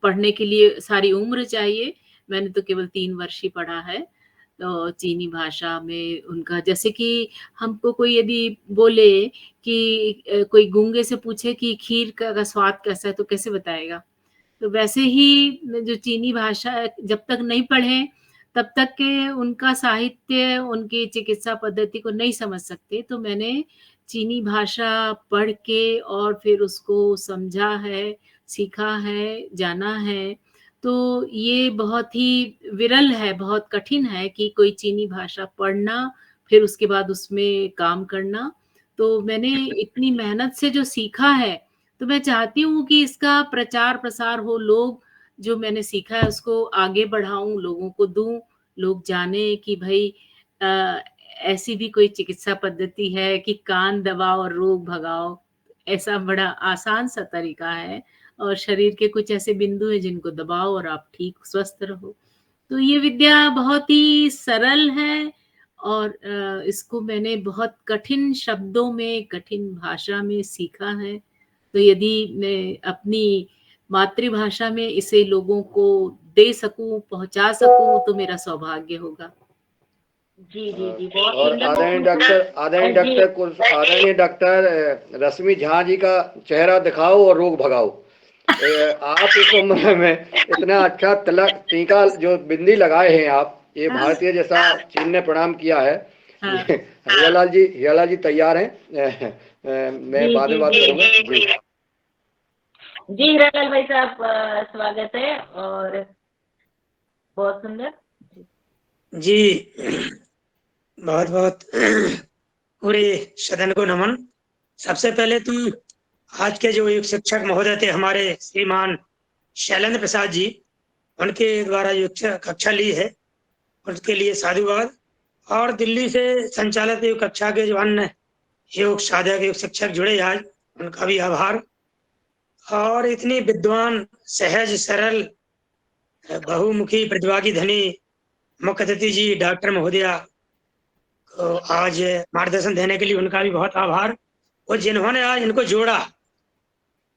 पढ़ने के लिए सारी उम्र चाहिए। मैंने तो केवल 3 वर्ष ही पढ़ा है। तो चीनी भाषा में उनका, जैसे कि हमको कोई यदि बोले कि कोई गूंगे से पूछे कि खीर का स्वाद कैसा है, तो कैसे बताएगा? तो वैसे ही जो चीनी भाषा जब तक नहीं पढ़े तब तक के उनका साहित्य, उनकी चिकित्सा पद्धति को नहीं समझ सकते। तो मैंने चीनी भाषा पढ़ के और फिर उसको समझा है, सीखा है, जाना है। तो ये बहुत ही विरल है, बहुत कठिन है कि कोई चीनी भाषा पढ़ना, फिर उसके बाद उसमें काम करना। तो मैंने इतनी मेहनत से जो सीखा है, तो मैं चाहती हूँ कि इसका प्रचार-प्रसार हो, लोग जो मैंने सीखा है उसको आगे बढ़ाऊँ, लोगों को दूँ, लोग जानें कि भई अ, ऐसी भी कोई चिकित्सा पद्धति है कि कान दबाओ और रोग भगाओ। ऐसा बड़ा आसान सा तरीका है और शरीर के कुछ ऐसे बिंदु हैं जिनको दबाओ और आप ठीक स्वस्थ रहो। तो ये विद्या बहुत ही सरल है और इसको मैंने बहुत कठिन शब्दों में, कठिन भाषा में सीखा है। तो यदि मैं अपनी मातृभाषा में इसे लोगों को दे सकूँ, पहुँचा सकूँ, तो मेरा सौभाग्य होगा। जी जी जी, बहुत और सुंदर। आदरणीय डॉक्टर रश्मि झा जी का चेहरा दिखाओ और रोग भगाओ। आप इस उम्र में इतना अच्छा तिलक टीका जो बिंदी लगाए हैं आप, ये भारतीय जैसा चीन ने प्रणाम किया है। हियालाल जी तैयार हैं? मैं बाद में बात करूंगा। जी जी हीरालाल भाई साहब, स्वागत है और बहुत सुंदर। जी बहुत बहुत पूरे सदन को नमन। सबसे पहले तो आज के जो एक शिक्षक महोदय थे हमारे श्रीमान शैलेंद्र प्रसाद जी, उनके द्वारा जो कक्षा ली है उसके लिए साधुवाद। और दिल्ली से संचालित योग कक्षा के जो अन्य योग साधक योग शिक्षक जुड़े आज, उनका भी आभार। और इतनी विद्वान, सहज, सरल, बहुमुखी, प्रतिभा की धनी मुख्य अतिथि जी डॉक्टर महोदया को आज मार्गदर्शन देने के लिए उनका भी बहुत आभार। और जिन्होंने आज इनको जोड़ा,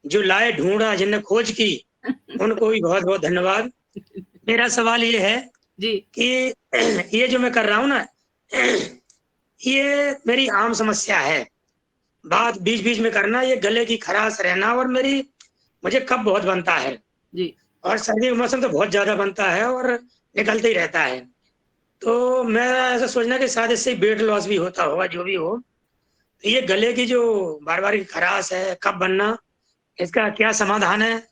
जो लाए ढूंढा, जिनने खोज की, उनको भी बहुत बहुत धन्यवाद। मेरा सवाल ये है जी कि ये जो मैं कर रहा हूँ ना, ये मेरी आम समस्या है। बात बीच बीच में करना, ये गले की खराश रहना, और मुझे कफ बहुत बनता है जी और सर्दी का मौसम तो बहुत ज्यादा बनता है और निकलते ही रहता है। तो मैं ऐसा सोचना कि शायद इससे वेट लॉस भी होता होगा, जो भी हो। तो ये गले की जो बार बार की खराश है, कफ बनना, इसका क्या समाधान है?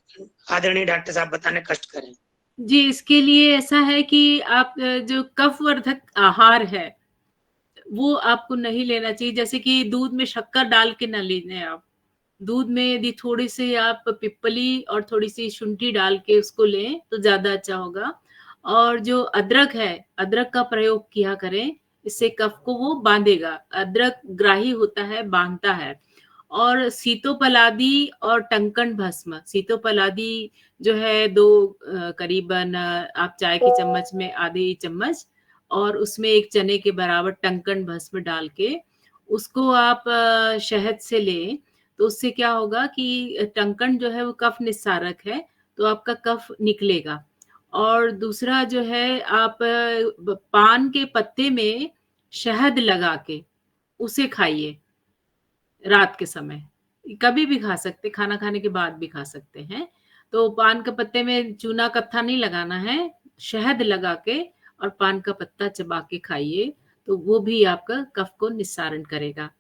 आदरणीय डॉक्टर साहब बताने कष्ट करें। जी, इसके लिए ऐसा है कि आप जो कफवर्धक आहार है, वो आपको नहीं लेना चाहिए। जैसे कि दूध में शक्कर डाल के ना लें आप। दूध में यदि थोड़ी-सी आप पिप्पली और थोड़ी-सी शुंठी डाल के उसको लें, तो ज़्यादा अच्छा होगा। और जो अदरक है, अदरक का प्रयोग किया करें, इससे कफ को वो बाँधेगा। अदरक ग्राही होता है, बाँधता है। और सीतोपलादी और टंकण भस्म, सीतोपलादी जो है 2 करीबन आप चाय की चम्मच में आधे चम्मच, और उसमें 1 चने के बराबर टंकण भस्म डाल के उसको आप शहद से लें, तो उससे क्या होगा कि टंकण जो है वो कफ निस्सारक है, तो आपका कफ निकलेगा। और दूसरा जो है, आप पान के पत्ते में शहद लगा के उसे खाइए रात के समय। कभी भी खा सकते, खाना खाने के बाद भी खा सकते हैं। तो पान के पत्ते में चूना कत्था नहीं लगाना है, शहद लगा के और पान का पत्ता चबा के खाइए, तो वो भी आपका कफ को निस्सारण करेगा।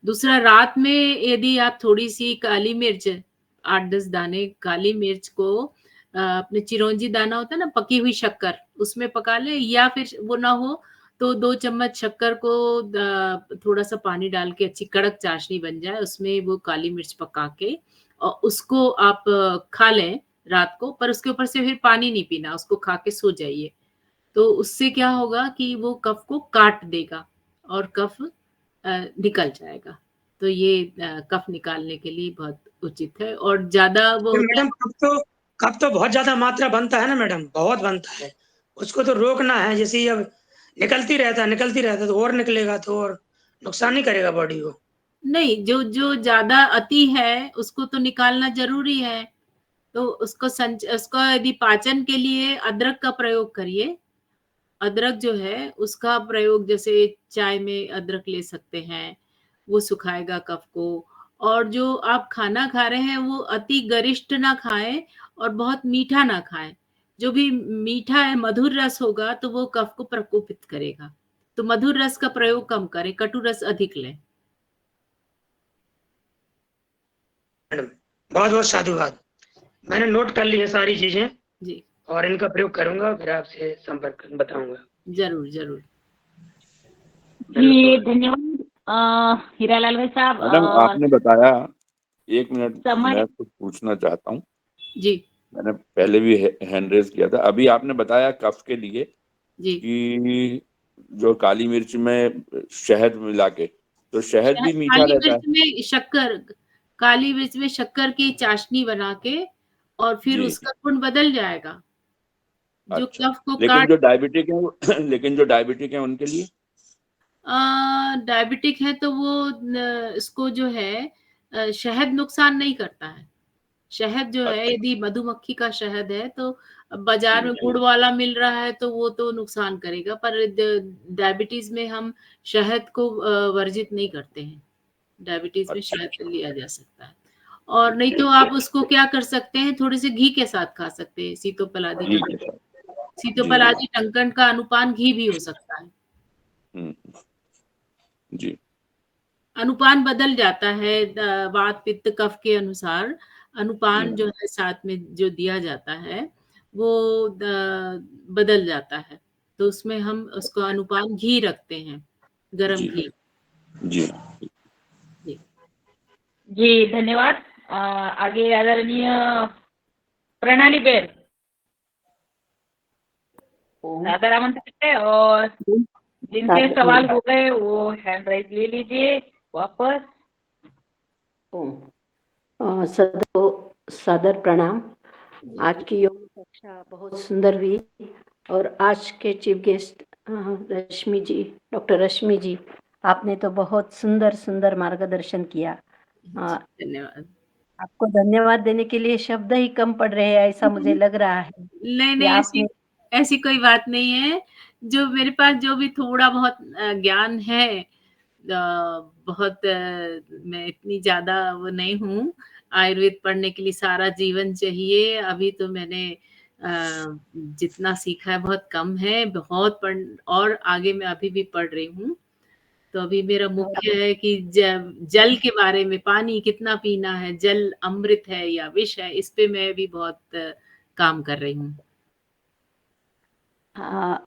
दूसरा, रात में यदि आप थोड़ी-सी काली मिर्च, 8-10 दाने काली मिर्च को अपने चिरौंजी दाना होता है ना, पकी हुई शक्कर, उसमें पका लें, या फिर वो ना हो तो 2 चम्मच शक्कर को थोड़ा-सा पानी डाल के अच्छी कड़क चाशनी बन जाए, उसमें वो काली मिर्च पका के और उसको आप खा लें रात को, पर उसके ऊपर से फिर पानी नहीं पीना, उसको खा के सो जाइए। तो उससे क्या होगा कि वो कफ को काट देगा और कफ निकल जाएगा। तो ये कफ निकालने के लिए बहुत उचित है। और ज्यादा वो मैडम कफ तो बहुत ज्यादा मात्रा बनता है ना मैडम, बहुत बनता है, उसको तो रोकना है। जैसे अब निकलती रहता है तो और निकलेगा तो और नुकसान नहीं करेगा बॉडी को। नहीं, जो ज्यादा अति है उसको तो निकालना जरूरी है। तो उसको यदि पाचन के लिए अदरक का प्रयोग करिए। अदरक जो है उसका प्रयोग, जैसे चाय में अदरक ले सकते हैं, वो सुखाएगा कफ को। और जो आप खाना खा रहे हैं वो अति गरिष्ठ ना खाएं और बहुत मीठा ना खाएं। जो भी मीठा है, मधुर रस होगा तो वो कफ को प्रकोपित करेगा। तो मधुर रस का प्रयोग कम करें, कटु रस अधिक लें। मैडम बहुत बहुत साधुवाद, मैंने नोट कर ली है सारी चीजें जी, और इनका प्रयोग करूंगा, फिर आपसे संपर्क कर बताऊंगा। जरूर जरूर जी धन्यवाद हीरालाल भाई साहब। मैडम आपने बताया, एक मिनट समय मैं कुछ पूछना चाहता हूँ। जी, मैंने पहले भी हैंड रेज किया था। अभी आपने बताया कफ के लिए जी, कि जो काली मिर्च में शहद मिला के, तो शहद भी मीठा काली रहता है। मिर्च में शक्कर, काली मिर्च में शक्कर की चाशनी बना के और फिर जी उसका गुण बदल जाएगा। जो अच्छा, कफ को लेकिन काट, जो डायबिटिक है लेकिन जो डायबिटिक है उनके लिए डायबिटिक है तो वो इसको जो है शहद नुकसान नहीं करता है। शहद जो है, अच्छा। यदि मधुमक्खी का शहद है तो बाजार में गुड़ हम्म, वाला मिल रहा है तो वो तो नुकसान करेगा, पर डायबिटीज में हम शहद को वर्जित नहीं करते हैं। डायबिटीज में अच्छा शहद लिया जा सकता है। और नहीं तो आप उसको क्या कर सकते हैं, थोड़े से घी के साथ खा सकते हैं। सीतोपलादी ठीक टंकन, है सर। जी सीतोपलादी टंकन का अनुपान घी भी हो सकता है। हम्म, जी अनुपान बदल जाता है वात पित्त कफ के अनुसार। अनुपान जो हम्म, है साथ में जो दिया जाता है वो बदल जाता है। तो उसमें हम उसको अनुपान घी रखते हैं, गरम जी घी। जी जी, जी धन्यवाद। आगे आदरणीय प्रणाली बेन सादर आमंत्रित है, और जिनके सवाल हो गए वो हैंड राइज ले लीजिए वापस। सदन को सादर प्रणाम। आज की योग कक्षा बहुत सुंदर हुई और आज के चीफ गेस्ट रश्मि जी, डॉक्टर रश्मि जी, आपने तो बहुत सुंदर सुंदर मार्गदर्शन किया। धन्यवाद। आपको धन्यवाद देने के लिए शब्द ही कम पड़ रहे हैं, ऐसा मुझे लग रहा है नहीं कि नहीं, आपने ऐसी कोई बात नहीं है। जो मेरे पास जो भी थोड़ा बहुत ज्ञान है, बहुत मैं इतनी ज्यादा वो नहीं हूँ। आयुर्वेद पढ़ने के लिए सारा जीवन चाहिए। अभी तो मैंने जितना सीखा है बहुत कम है, बहुत पढ़, और आगे मैं अभी भी पढ़ रही हूँ। तो अभी मेरा मुख्य है कि जल के बारे में, पानी कितना पीना है, जल अमृत है या विष है, इस पे मैं भी बहुत काम कर रही हूँ।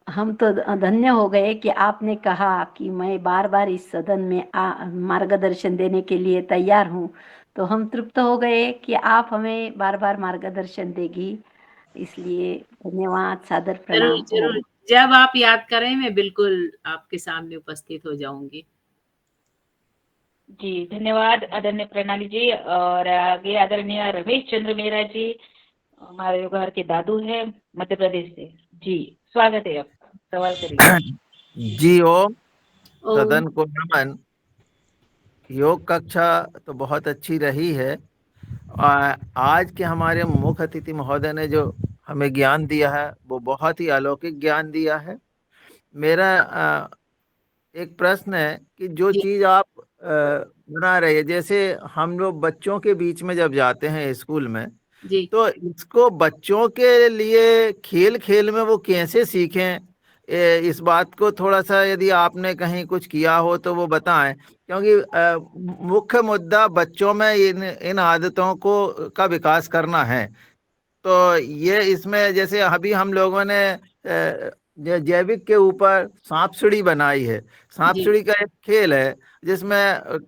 हम तो धन्य हो गए कि आपने कहा कि मैं बार बार इस सदन में मार्गदर्शन देने के लिए तैयार हूँ। तो हम तृप्त हो गए कि आप हमें बार बार मार्गदर्शन देगी। इसलिए धन्यवाद, सादर जरूर प्रणाम। जरूर, जब आप याद करें मैं बिल्कुल आपके सामने उपस्थित हो जाऊंगी। जी धन्यवाद आदरणीय प्रणाली जी। और आगे आदरणीय रमेश चंद्र मेहरा जी, हमारे योगहर के दादू है मध्य प्रदेश से। जी स्वागत है, आपका सवाल करिए। जी ओम, सदन को नमन। योग कक्षा तो बहुत अच्छी रही है। आज के हमारे मुख्य अतिथि महोदय ने जो हमें ज्ञान दिया है वो बहुत ही अलौकिक ज्ञान दिया है। मेरा एक प्रश्न है कि जो चीज आप बना रहे हैं, जैसे हम लोग बच्चों के बीच में जब जाते हैं स्कूल में, तो इसको बच्चों के लिए खेल खेल में वो कैसे सीखें, इस बात को थोड़ा सा यदि आपने कहीं कुछ किया हो तो वो बताएं, क्योंकि मुख्य मुद्दा बच्चों में इन आदतों को का विकास करना है। तो ये इसमें जैसे अभी हम लोगों ने जैविक के ऊपर सांप सीढ़ी बनाई है। सांप सीढ़ी का एक खेल है जिसमें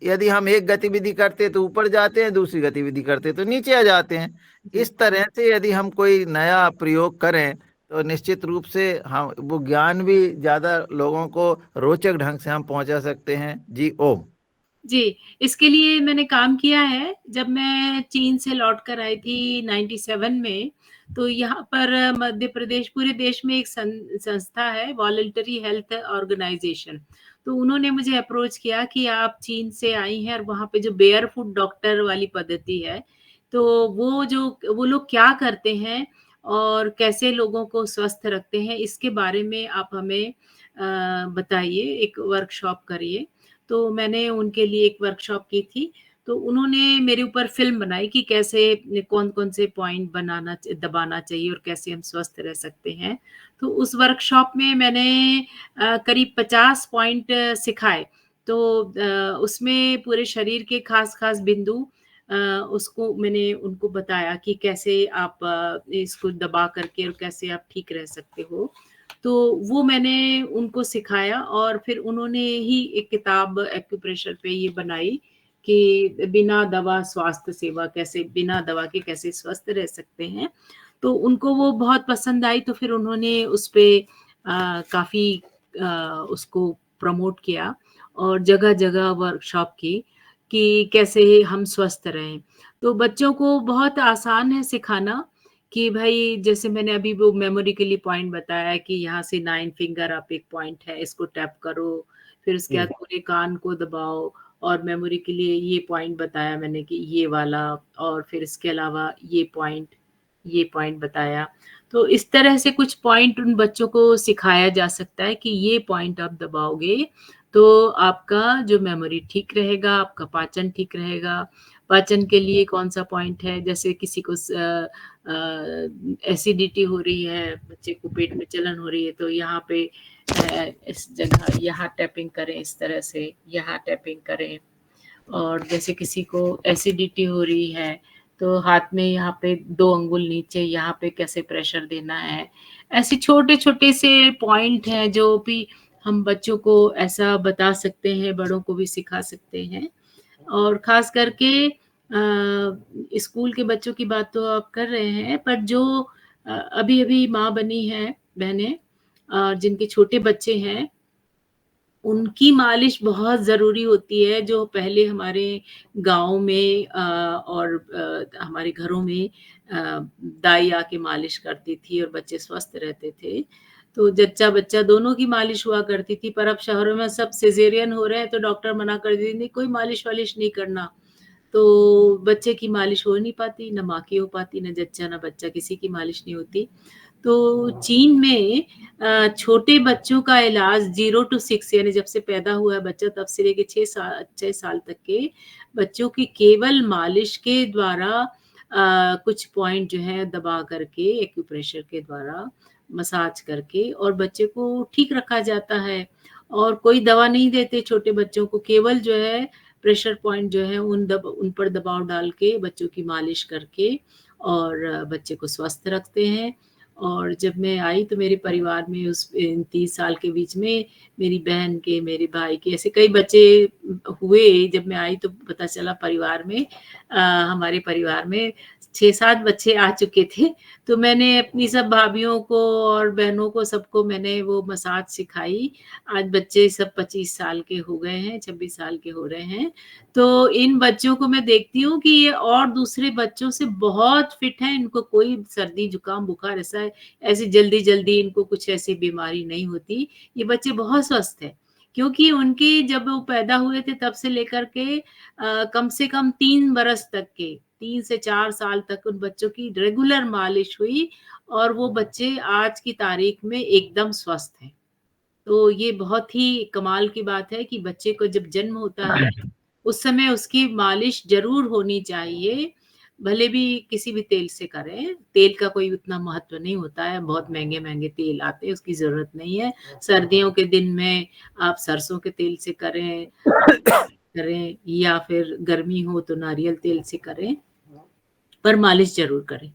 यदि हम एक गतिविधि करते तो ऊपर जाते हैं, दूसरी गतिविधि करते तो नीचे आ जाते हैं। इस तरह से यदि हम कोई नया प्रयोग करें तो निश्चित रूप से हम वो ज्ञान भी ज्यादा लोगों को रोचक ढंग से हम पहुंचा सकते हैं। जी ओम। जी, इसके लिए मैंने काम किया है। जब मैं चीन से लौट कर आई थी 97 में, तो यहाँ पर मध्य प्रदेश, पूरे देश में एक संस्था है, वॉलंटरी हेल्थ ऑर्गेनाइजेशन। तो उन्होंने मुझे अप्रोच किया कि आप चीन से आई हैं और वहाँ पे जो बेयर फुट डॉक्टर वाली पद्धति है, तो वो लोग क्या करते हैं और कैसे लोगों को स्वस्थ रखते हैं, इसके बारे में आप हमें बताइए, एक वर्कशॉप करिए। तो मैंने उनके लिए एक वर्कशॉप की थी। तो उन्होंने मेरे ऊपर फ़िल्म बनाई कि कैसे कौन-कौन से पॉइंट दबाना चाहिए और कैसे हम स्वस्थ रह सकते हैं। तो उस वर्कशॉप में मैंने करीब 50 पॉइंट सिखाए। तो उसमें पूरे शरीर के ख़ास-ख़ास बिंदु उसको मैंने उनको बताया कि कैसे आप इसको दबा करके और कैसे आप ठीक रह सकते हो। तो वो मैंने उनको सिखाया और फिर उन्होंने ही एक किताब एक्यूप्रेशर पे ये बनाई कि बिना दवा स्वास्थ्य सेवा, कैसे बिना दवा के कैसे स्वस्थ रह सकते हैं। तो उनको वो बहुत पसंद आई, तो फिर उन्होंने उस पे काफ़ी उसको प्रमोट किया और जगह-जगह वर्कशॉप की कि कैसे हम स्वस्थ रहें। तो बच्चों को बहुत आसान है सिखाना कि भाई, जैसे मैंने अभी वो मेमोरी के लिए पॉइंट बताया कि यहाँ से 9 फिंगर अप एक पॉइंट है, इसको टैप करो, फिर उसके बाद पूरे कान को दबाओ, और मेमोरी के लिए ये पॉइंट बताया मैंने कि ये वाला, और फिर इसके अलावा ये पॉइंट बताया। तो इस तरह से कुछ पॉइंट उन बच्चों को सिखाया जा सकता है कि ये पॉइंट आप दबाओगे तो आपका जो मेमोरी ठीक रहेगा, आपका पाचन ठीक रहेगा। पाचन के लिए कौन-सा पॉइंट है, जैसे किसी को एसिडिटी हो रही है, बच्चे को पेट में जलन हो रही है, तो यहाँ पे इस जगह यहाँ टैपिंग करें, इस तरह से यहाँ टैपिंग करें। और जैसे किसी को एसिडिटी हो रही है तो हाथ में यहाँ पे 2 अंगुल नीचे यहाँ पे कैसे प्रेशर देना है। ऐसे छोटे-छोटे से पॉइंट हैं जो भी हम बच्चों को ऐसा बता सकते हैं, बड़ों को भी सिखा सकते हैं। और ख़ास करके स्कूल के बच्चों की बात तो आप कर रहे हैं, पर जो अभी-अभी माँ बनी हैं बहनें, जिनके छोटे बच्चे हैं, उनकी मालिश बहुत ज़रूरी होती है। जो पहले हमारे गाँव में और हमारे घरों में दाई आके मालिश करती थी और बच्चे स्वस्थ रहते थे। तो जच्चा-बच्चा दोनों की मालिश हुआ करती थी, पर अब शहरों में सब सिज़ेरियन हो रहे हैं तो डॉक्टर मना कर देते हैं, नहीं कोई मालिश-वालिश नहीं करना। तो बच्चे की मालिश हो नहीं पाती, ना माँ की हो पाती, ना जच्चा ना बच्चा, किसी की मालिश नहीं होती। तो चीन में छोटे बच्चों का इलाज 0 to 6 यानी जब से पैदा हुआ है बच्चा तब से लेके 6 साल तक के बच्चों की केवल मालिश के द्वारा कुछ पॉइंट जो है दबा करके एक्यूप्रेशर के द्वारा मसाज करके और बच्चे को ठीक रखा जाता है। और कोई दवा नहीं देते छोटे बच्चों को, केवल जो है प्रेशर पॉइंट जो है उन पर दबाव डाल के बच्चों की मालिश करके और बच्चे को स्वस्थ रखते हैं। और जब मैं आई तो मेरे परिवार में इन 30 साल के बीच में मेरी बहन के, मेरे भाई के ऐसे कई बच्चे हुए। जब मैं आई तो पता चला परिवार में हमारे परिवार में 6-7 बच्चे आ चुके थे। तो मैंने अपनी सब भाभीयों को और बहनों को सबको मैंने वो मसाज सिखाई। आज बच्चे सब 25 साल के हो गए हैं, 26 साल के हो रहे हैं। तो इन बच्चों को मैं देखती हूँ कि ये और दूसरे बच्चों से बहुत फिट हैं, इनको कोई सर्दी, जुकाम, बुखार ऐसी जल्दी-जल्दी इनको कुछ ऐसी बीमारी नहीं होती। ये बच्चे बहुत स्वस्थ हैं, क्योंकि उनकी जब वो पैदा हुए थे तब से लेकर के कम से कम 3 बरस तक के 3 से 4 साल तक उन बच्चों की रेगुलर मालिश हुई और वो बच्चे आज की तारीख में एकदम स्वस्थ हैं। तो ये बहुत ही कमाल की बात है कि बच्चे को जब जन्म होता है, उस समय उसकी मालिश ज़रूर होनी चाहिए, भले भी किसी भी तेल से करें। तेल का कोई उतना महत्व नहीं होता है, बहुत महँगे-महँगे तेल आते हैं, उसकी ज़रूरत नहीं है। सर्दियों के दिन में आप सरसों के तेल से करें या फिर गर्मी हो तो नारियल तेल से करें, पर मालिश ज़रूर करें।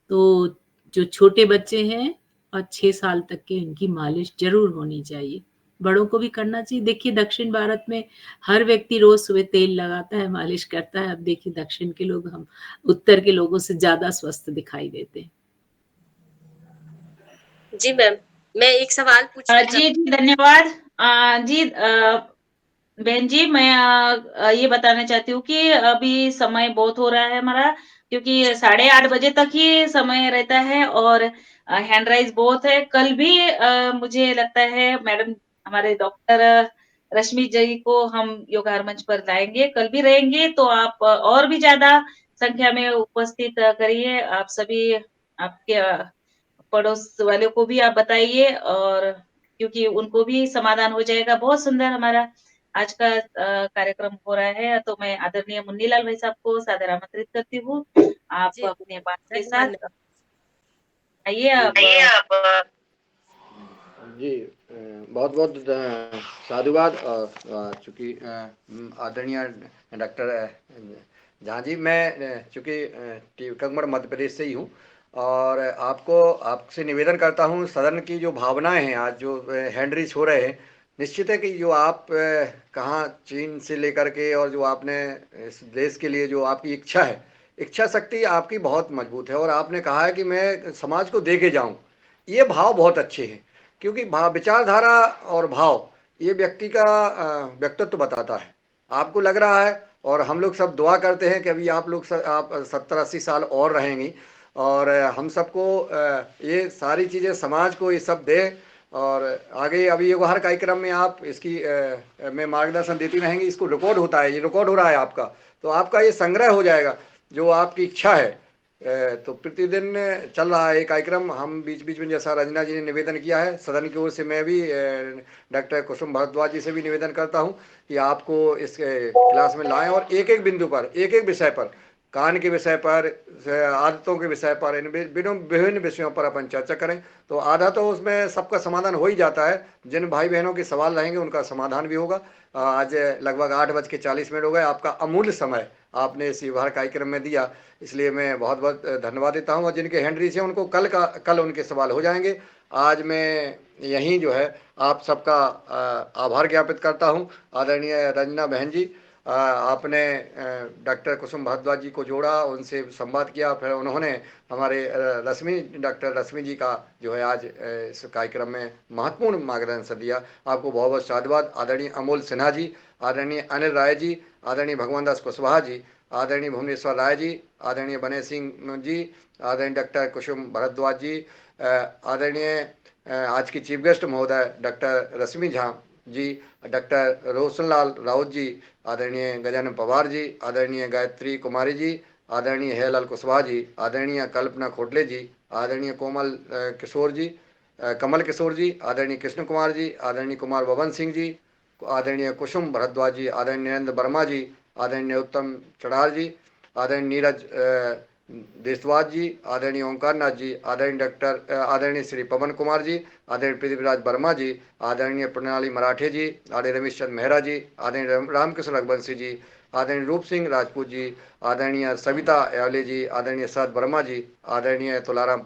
तो जो छोटे बच्चे हैं और 6 साल तक के, इनकी मालिश ज़रूर होनी चाहिए। बड़ों को भी करना चाहिए। देखिए दक्षिण भारत में हर व्यक्ति रोज सुबह तेल लगाता है, मालिश करता है। अब देखिए दक्षिण के लोग हम उत्तर के लोगों से ज्यादा स्वस्थ दिखाई देते हैं। जी मैम, मैं एक सवाल पूछना जी जी धन्यवाद। जी बहन जी, मैं ये बताना चाहती हूँ कि अभी समय बहुत हो रहा है हमारा, क्योंकि 8:30 बजे तक ही समय रहता है और हैंड राइज बहुत है। कल भी मुझे लगता है मैडम हमारे डॉक्टर रश्मि जी को हम योगार मंच पर लाएंगे, कल भी रहेंगे, तो आप और भी ज्यादा संख्या में उपस्थित करिए। आप सभी आपके पड़ोस वालों को भी आप बताइए, और क्योंकि उनको भी समाधान हो जाएगा। बहुत सुंदर हमारा आज का कार्यक्रम हो रहा है, तो मैं आदरणीय मुन्नीलाल भाई साहब को सादर आमंत्रित करती हूँ। आप जी अपने बात के साथ धन्यवाद। आइए आप। जी बहुत बहुत साधुवाद। चूँकि आदरणीय डॉक्टर झा जी, मैं चूँकि टीकमगढ़ मध्य प्रदेश से ही हूँ और आपसे निवेदन करता हूँ, सदन की जो भावनाएं हैं, आज जो हैंड रीच हो रहे हैं, निश्चित है कि जो आप कहाँ चीन से लेकर के और जो आपने इस देश के लिए जो आपकी इच्छा है, इच्छा शक्ति आपकी बहुत मजबूत है और आपने कहा है कि मैं समाज को दे के जाऊँ, ये भाव बहुत अच्छे हैं। क्योंकि विचारधारा और भाव ये व्यक्ति का व्यक्तित्व बताता है। आपको लग रहा है और हम लोग सब दुआ करते हैं कि अभी आप 70-80 साल और रहेंगी और हम सबको ये सारी चीज़ें समाज को ये सब दे और आगे अभी ये हर कार्यक्रम में आप इसकी में मार्गदर्शन देती रहेंगी। इसको रिकॉर्ड होता है, ये रिकॉर्ड हो रहा है आपका, तो आपका ये संग्रह हो जाएगा जो आपकी इच्छा है। तो प्रतिदिन चल रहा है ये कार्यक्रम। हम बीच बीच में, जैसा रंजना जी ने निवेदन किया है, सदन की ओर से मैं भी डॉक्टर कुसुम भारद्वाज जी से भी निवेदन करता हूं कि आपको इस क्लास में लाएं और एक एक बिंदु पर, एक एक विषय पर, कान के विषय पर, आदतों के विषय पर, इन विभिन्न विषयों पर अपन चर्चा करें। तो आधा तो उसमें सबका समाधान हो ही जाता है। जिन भाई बहनों के सवाल रहेंगे उनका समाधान भी होगा। आज लगभग 8:40 हो गए। आपका अमूल्य समय आपने इस युवा कार्यक्रम में दिया, इसलिए मैं बहुत बहुत धन्यवाद देता हूं। और जिनके हैंड रीच हैं उनको कल उनके सवाल हो जाएंगे। आज मैं यहीं जो है आप सबका आभार ज्ञापित करता हूं। आदरणीय रंजना बहन जी, आपने डॉक्टर कुसुम भारद्वाज जी को जोड़ा, उनसे संवाद किया, फिर उन्होंने हमारे डॉक्टर रश्मि जी का जो है आज इस कार्यक्रम में महत्वपूर्ण मार्गदर्शन दिया। आपको बहुत बहुत साधुवाद। आदरणीय अमोल सिन्हा जी, आदरणीय अनिल राय जी, आदरणीय भगवान दास कुशवाहा जी, आदरणीय भुवनेश्वर राय जी, आदरणीय बने सिंह जी, आदरणीय डॉक्टर कुसुम भारद्वाज जी, आदरणीय आज की चीफ गेस्ट महोदय डॉक्टर रश्मि झा जी, डॉक्टर रोशनलाल राउत जी, आदरणीय गजानन पवार जी, आदरणीय गायत्री कुमारी जी, आदरणीय हेलाल कुशवाहा जी, आदरणीय कल्पना खोटले जी, आदरणीय कोमल किशोर जी, कमल किशोर जी, आदरणीय कृष्ण कुमार जी, आदरणीय कुमार बबन सिंह जी, आदरणीय कुसुम भारद्वाज जी, आदरणीय नरेंद्र वर्मा जी, आदरणीय उत्तम चढ़ाल जी, आदरणीय नीरज देशवाज जी, आदरणीय ओंकार नाथ जी, आदरणीय श्री पवन कुमार जी, आदरणीय पृथ्वीराज वर्मा जी, आदरणीय प्रणाली मराठे जी, आदरणीय रमेश चंद मेहरा जी, आदरणीय रामकृष्ण रघुवंशी जी, आदरणीय रूप सिंह राजपूत जी, आदरणीय सविता यावले जी, आदरणीय शरद वर्मा जी, आदरणीय तुलाराम